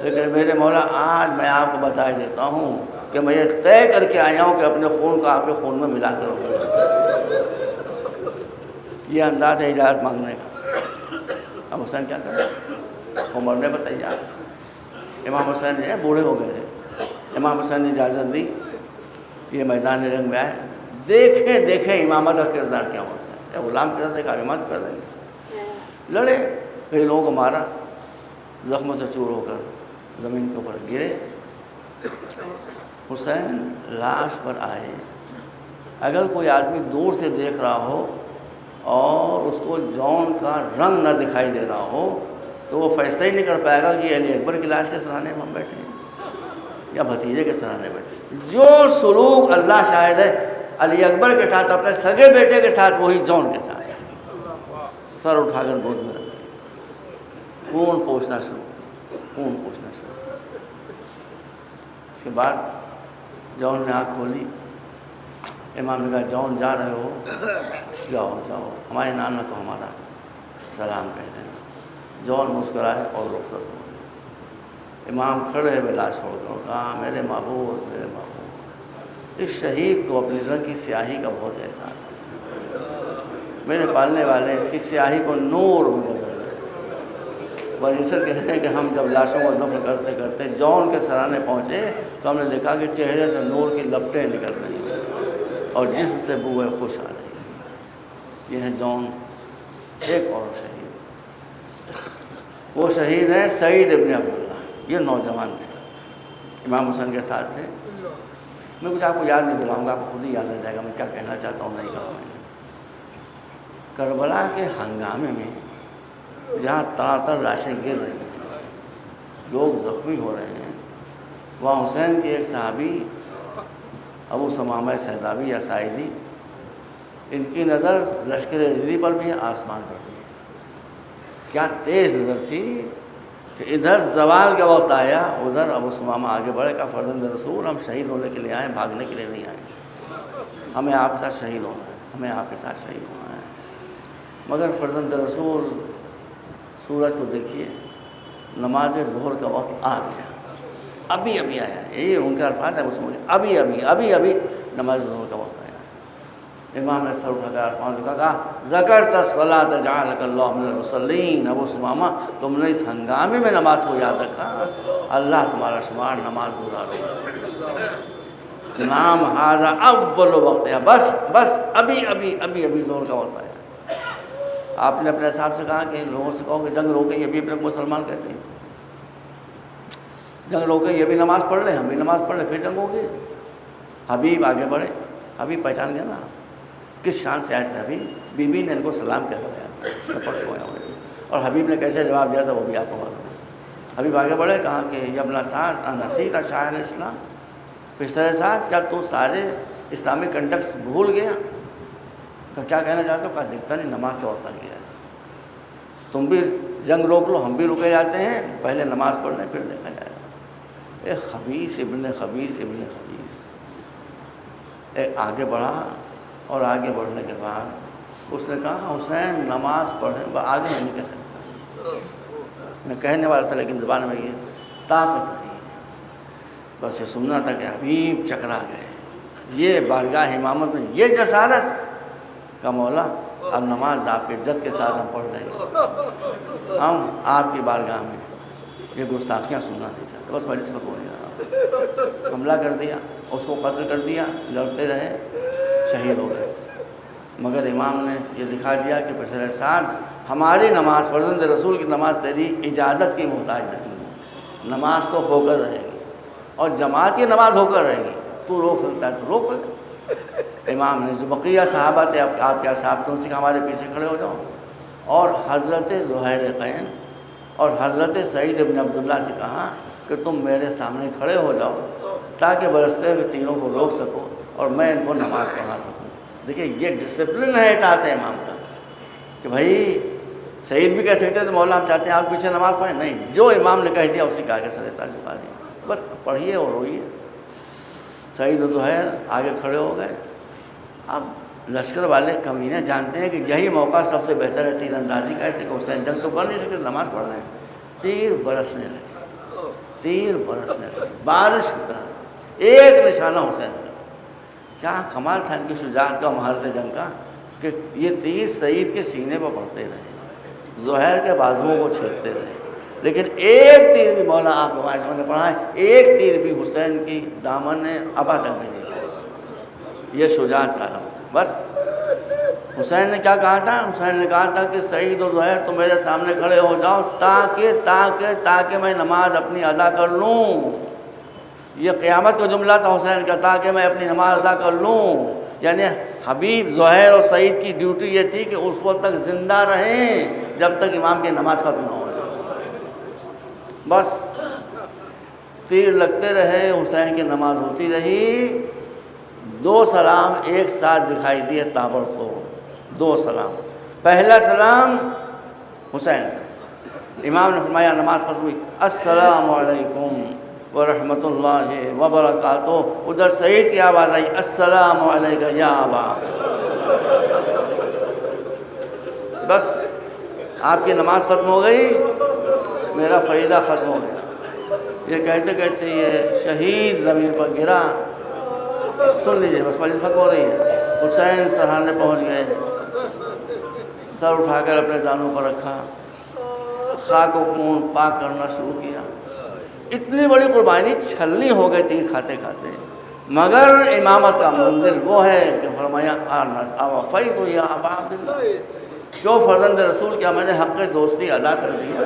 لیکن میرے مولا آج میں آپ کو بتا دیتا ہوں کہ میں یہ طے کر کے آیا ہوں کہ اپنے خون کو آپ کے خون میں ملا کے رکھوں گا۔ یہ انداز ہے اجازت مانگنے کا۔ اب حسین کیا کرے؟ وہ مرنے پر تیار۔ امام حسین جو ہے بوڑھے ہو گئے تھے، امام حسین نے اجازت دی، یہ میدان جنگ میں آئے، دیکھیں امامت کا کردار کیا ہوتا ہے، غلام کردار کا امامت کر دیں گے، لڑے، کئی لوگوں کو مارا، زخموں سے چور ہو کر زمین کے اوپر گرے۔ حسین لاش پر آئے، اگر کوئی آدمی دور سے دیکھ رہا ہو اور اس کو جون کا رنگ نہ دکھائی دے رہا ہو تو وہ فیصلہ ہی نہیں کر پائے گا کہ یہ علی اکبر کی لاش کے سرانے میں ہم بیٹھے ہیں یا بھتیجے کے سرانے بیٹھے ہیں۔ جو سلوک اللہ شاہد ہے علی اکبر کے ساتھ، اپنے سگے بیٹے کے ساتھ، وہی جون کے ساتھ ہے۔ سر اٹھا کر گود میں رکھ دیا، خون پوچھنا شروع، خون پوچھنا شروع۔ اس کے بعد جون نے آنکھ کھولی، امام نے کہا جون جا رہے ہو، جاؤ جاؤ، ہمارے نانا کو ہمارا سلام کہہ دینا۔ جون مسکرائے اور رخصت ہو گئے۔ امام کھڑے ہوئے لاش چھوڑ کر کہا میرے معبود، میرے معبود، اس شہید کو اپنی رنگ کی سیاہی کا بہت احساس ہے، میرے پالنے والے اس کی سیاہی کو نور میں بدل دیں۔ پروفیسر کہتے ہیں کہ ہم جب لاشوں کو دفن کرتے کرتے جون کے سرانے پہنچے تو ہم نے دیکھا کہ چہرے سے نور کی لپٹیں نکل رہی ہیں اور جسم سے بوئے خوش آ رہی ہیں۔ یہ ہے جون، ایک اور شہید، وہ شہید ہیں سعید ابن عبداللہ، یہ نوجوان تھے، امام حسین کے ساتھ تھے۔ میں کچھ آپ کو یاد نہیں دلاؤں گا، آپ کو خود ہی یاد آ جائے گا میں کیا کہنا چاہتا ہوں، نہیں کہا میں نے۔ کربلا کے ہنگامے میں جہاں تڑاتڑ لاشیں گر رہی ہیں، لوگ زخمی ہو رہے ہیں، وہاں حسین کے ایک صحابی ابو ثمامہ سیدابی یا سائدی، ان کی نظر لشکر یزیدی پر بھی ہے، آسمان پر بھی ہے۔ کیا تیز نظر تھی کہ ادھر زوال کا وقت آیا، ادھر ابو ثمامہ آگے بڑھے، کہا فرزند رسول ہم شہید ہونے کے لیے آئے، بھاگنے کے لیے نہیں آئے، ہمیں آپ کے ساتھ شہید ہونا ہے، ہمیں آپ کے ساتھ شہید ہونا ہے۔ مگر فرزند رسول سورج کو دیکھیے، نماز ظہر کا وقت آ گیا، ابھی ابھی آیا ہے، یہ ان کے الفاظ ہے، ابھی ابھی نماز ظہر کا وقت آیا۔ امام نے سر اٹھا کر آسمان کو کہا ذکرت الصلاۃ جعلک اللہ من المصلین، ابو ثمامہ تم نے اس ہنگامے میں نماز کو یاد رکھا، اللہ تمہارا شمار نماز گزارو۔ نام ھذا اول وقت ہے، بس ابھی ظہر کا وقت آیا۔ آپ نے اپنے حساب سے کہا کہ ان لوگوں سے کہو کہ جنگ روکیں، یہ بھی اپنے کو مسلمان کہتے ہیں، جنگ روکیں، یہ بھی نماز پڑھ لیں، ہم بھی نماز پڑھ لیں، پھر جنگ ہوگی۔ حبیب آگے بڑھے، حبیب پہچان گیا نا کس شان سے آئے تھے حبیب، بی بی نے ان کو سلام کہلوایا، اور حبیب نے کیسے جواب دیا تھا وہ بھی آپ کو معلوم ہے۔ حبیب آگے بڑھے، کہا کہ یبن سعد نسیت شاعر اسلام، پسر سعد کیا تو سارے اسلامی کنڈکٹس بھول گیا؟ تو کیا کہنا چاہتے ہو؟ کہا دکھتا نہیں، نماز سے ہوتا گیا ہے، تم بھی جنگ روک لو، ہم بھی رکے جاتے ہیں، پہلے نماز پڑھ لیں پھر دیکھا جائے گا۔ ایک خبیث ابن خبیث ایک آگے بڑھا، اور آگے بڑھنے کے بعد اس نے کہا حسین نماز پڑھیں، آگے میں نہیں کہہ سکتا، میں کہنے والا تھا لیکن زبان میں یہ طاقت نہیں ہے، بس یہ سننا تھا کہ حبیب چکرا گئے، یہ بارگاہ امامت میں یہ جسارت کا مولا، اب نماز آپ کے عزت کے ساتھ ہم پڑھ رہے ہیں، ہم آپ کی بارگاہ میں یہ گستاخیاں سننا نہیں چاہتے، بس مجلس میں بول رہا، حملہ کر دیا، اس کو قتل کر دیا، لڑتے رہے، شہید ہو گئے، مگر امام نے یہ دکھا دیا کہ پچھلے سال ہماری نماز، فرزند رسول کی نماز تیری اجازت کی محتاج نہیں ہے، نماز تو ہو کر رہے گی، اور جماعت کی نماز ہو کر رہے گی، تو روک سکتا ہے تو روک لے۔ امام نے جو بقیہ صحابہ تھے آپ کے اصحاب تھے، ان سے کہا ہمارے پیچھے کھڑے ہو جاؤ، اور حضرت زہیر قین اور حضرت سعید بن عبداللہ سے کہا کہ تم میرے سامنے کھڑے ہو جاؤ تاکہ برستے ہوئے تینوں کو روک سکو اور میں ان کو نماز پڑھا سکوں۔ دیکھیں یہ ڈسپلن ہے اطاعت امام کا، کہ بھائی سعید بھی کہہ سکتے ہیں تو مولا ہم چاہتے ہیں آپ پیچھے نماز پڑھیں، نہیں، جو امام نے کہہ دیا اسی کا آگے سر تاج جھکا دیا، بس پڑھیے اور روئیے۔ سعید و زہیر آگے کھڑے ہو گئے۔ اب لشکر والے کمینے جانتے ہیں کہ یہی موقع سب سے بہتر ہے تیر اندازی کا، اس لیے کہ حسین جنگ تو کر نہیں سکتے، نماز پڑھ رہے ہیں، تیر برسنے لگے، بارش کی طرح سے، ایک نشانہ حسین کا۔ کیا کمال تھا ان کی شجاعت کا، مہارت جنگ کا، کہ یہ تیر سعید کے سینے پر پڑتے رہے، زہیر کے بازوؤں کو چھیدتے رہے، لیکن ایک تیر بھی مولا آپ روایتوں نے پڑھا ہے، ایک تیر بھی حسین کی دامن نے ابا تک بھی نہیں پہنچا۔ یہ شجاعت کا علم ہے۔ بس حسین نے کیا کہا تھا؟ حسین نے کہا تھا کہ سعید و زہیر تم میرے سامنے کھڑے ہو جاؤ تاکہ میں نماز اپنی ادا کر لوں۔ یہ قیامت کا جملہ تھا حسین کا، تاکہ میں اپنی نماز ادا کر لوں، یعنی حبیب زہیر اور سعید کی ڈیوٹی یہ تھی کہ اس وقت تک زندہ رہیں جب تک امام کی نماز ختم نہ ہو جائے۔ بس تیر لگتے رہے، حسین کی نماز ہوتی رہی، دو سلام ایک ساتھ دکھائی دیے تابڑتوڑ، دو سلام۔ پہلا سلام حسین کا، امام نے فرمایا نماز ختم ہوئی، السلام علیکم ورحمۃ اللہ وبرکاتہ، ادھر سعید کی آواز آئی، السلام علیکہ یا ابا۔ بس آپ کی نماز ختم ہو گئی، میرا فریضہ ختم ہو گیا۔ یہ کہتے کہتے یہ شہید زمین پر گرا۔ سن لیجئے، بس مجلس ختم ہو رہی ہے۔ حسین سرحانے پہنچ گئے، سر اٹھا کر اپنے دانوں پر رکھا، خاک و خون پاک کرنا شروع کیا۔ اتنی بڑی قربانی چھلنی ہو گئی تیر کھاتے کھاتے، مگر امامت کا منزل وہ ہے کہ فرمایا اوفیت یا ابا عبداللہ، جو فرزند رسول کیا میں نے حق دوستی ادا کر دیا۔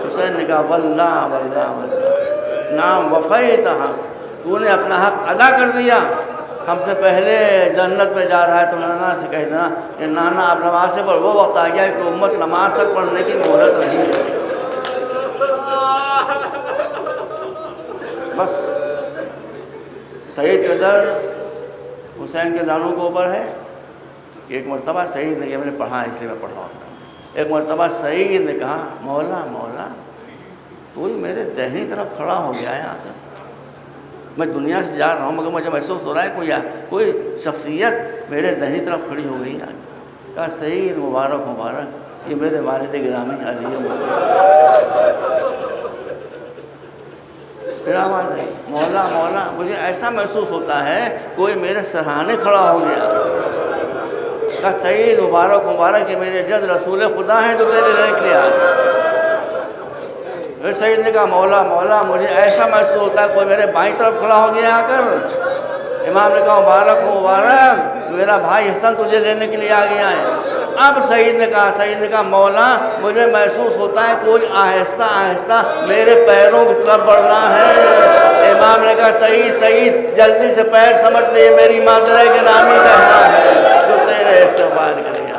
حسین نے کہا واللہ واللہ واللہ، نام وفیتہا، تو نے اپنا حق ادا کر دیا، ہم سے پہلے جنت میں جا رہا ہے تو نانا سے کہہ دینا کہ نانا آپ نماز سے پڑھ۔ وہ وقت آ گیا کہ امت نماز تک پڑھنے کی مہلت نہیں ہے۔ بس سعید کا در حسین کے دانوں کے اوپر ہے کہ ایک مرتبہ سعید نے، کہ میں نے پڑھا اس لیے میں پڑھ رہا ہوں، ایک مرتبہ سعید نے کہا مولا مولا کوئی میرے دہنی طرف کھڑا ہو گیا ہے آ کر، میں دنیا سے جا رہا ہوں مگر مجھے محسوس ہو رہا ہے کوئی شخصیت میرے دہنی طرف کھڑی ہو گئی ہے۔ کہا سعید مبارک مبارک، یہ میرے والد گرامی علی پھر آواز ہے مولا مولا، مجھے ایسا محسوس ہوتا ہے کوئی میرے سرہانے کھڑا ہو گیا۔ کہا سعید مبارک مبارک، یہ میرے جد رسول خدا ہیں جو تیرے لینے کے لیے آئے۔ پھر سعید نے کہا مولا مولا، مجھے ایسا محسوس ہوتا ہے کوئی میرے بائیں طرف کھڑا ہو گیا آ کر۔ امام نے کہا مبارک ہو مبارک، میرا بھائی حسن تجھے لینے کے لیے آ گیا ہے۔ اب سعید نے کہا مولا مجھے محسوس ہوتا ہے کوئی آہستہ آہستہ میرے پیروں کی طرف بڑھنا ہے۔ امام نے کہا سعید جلدی سے پیر سمٹ لے، میری مادر گرامی کہنا ہے جو تیرے استقبال کرے۔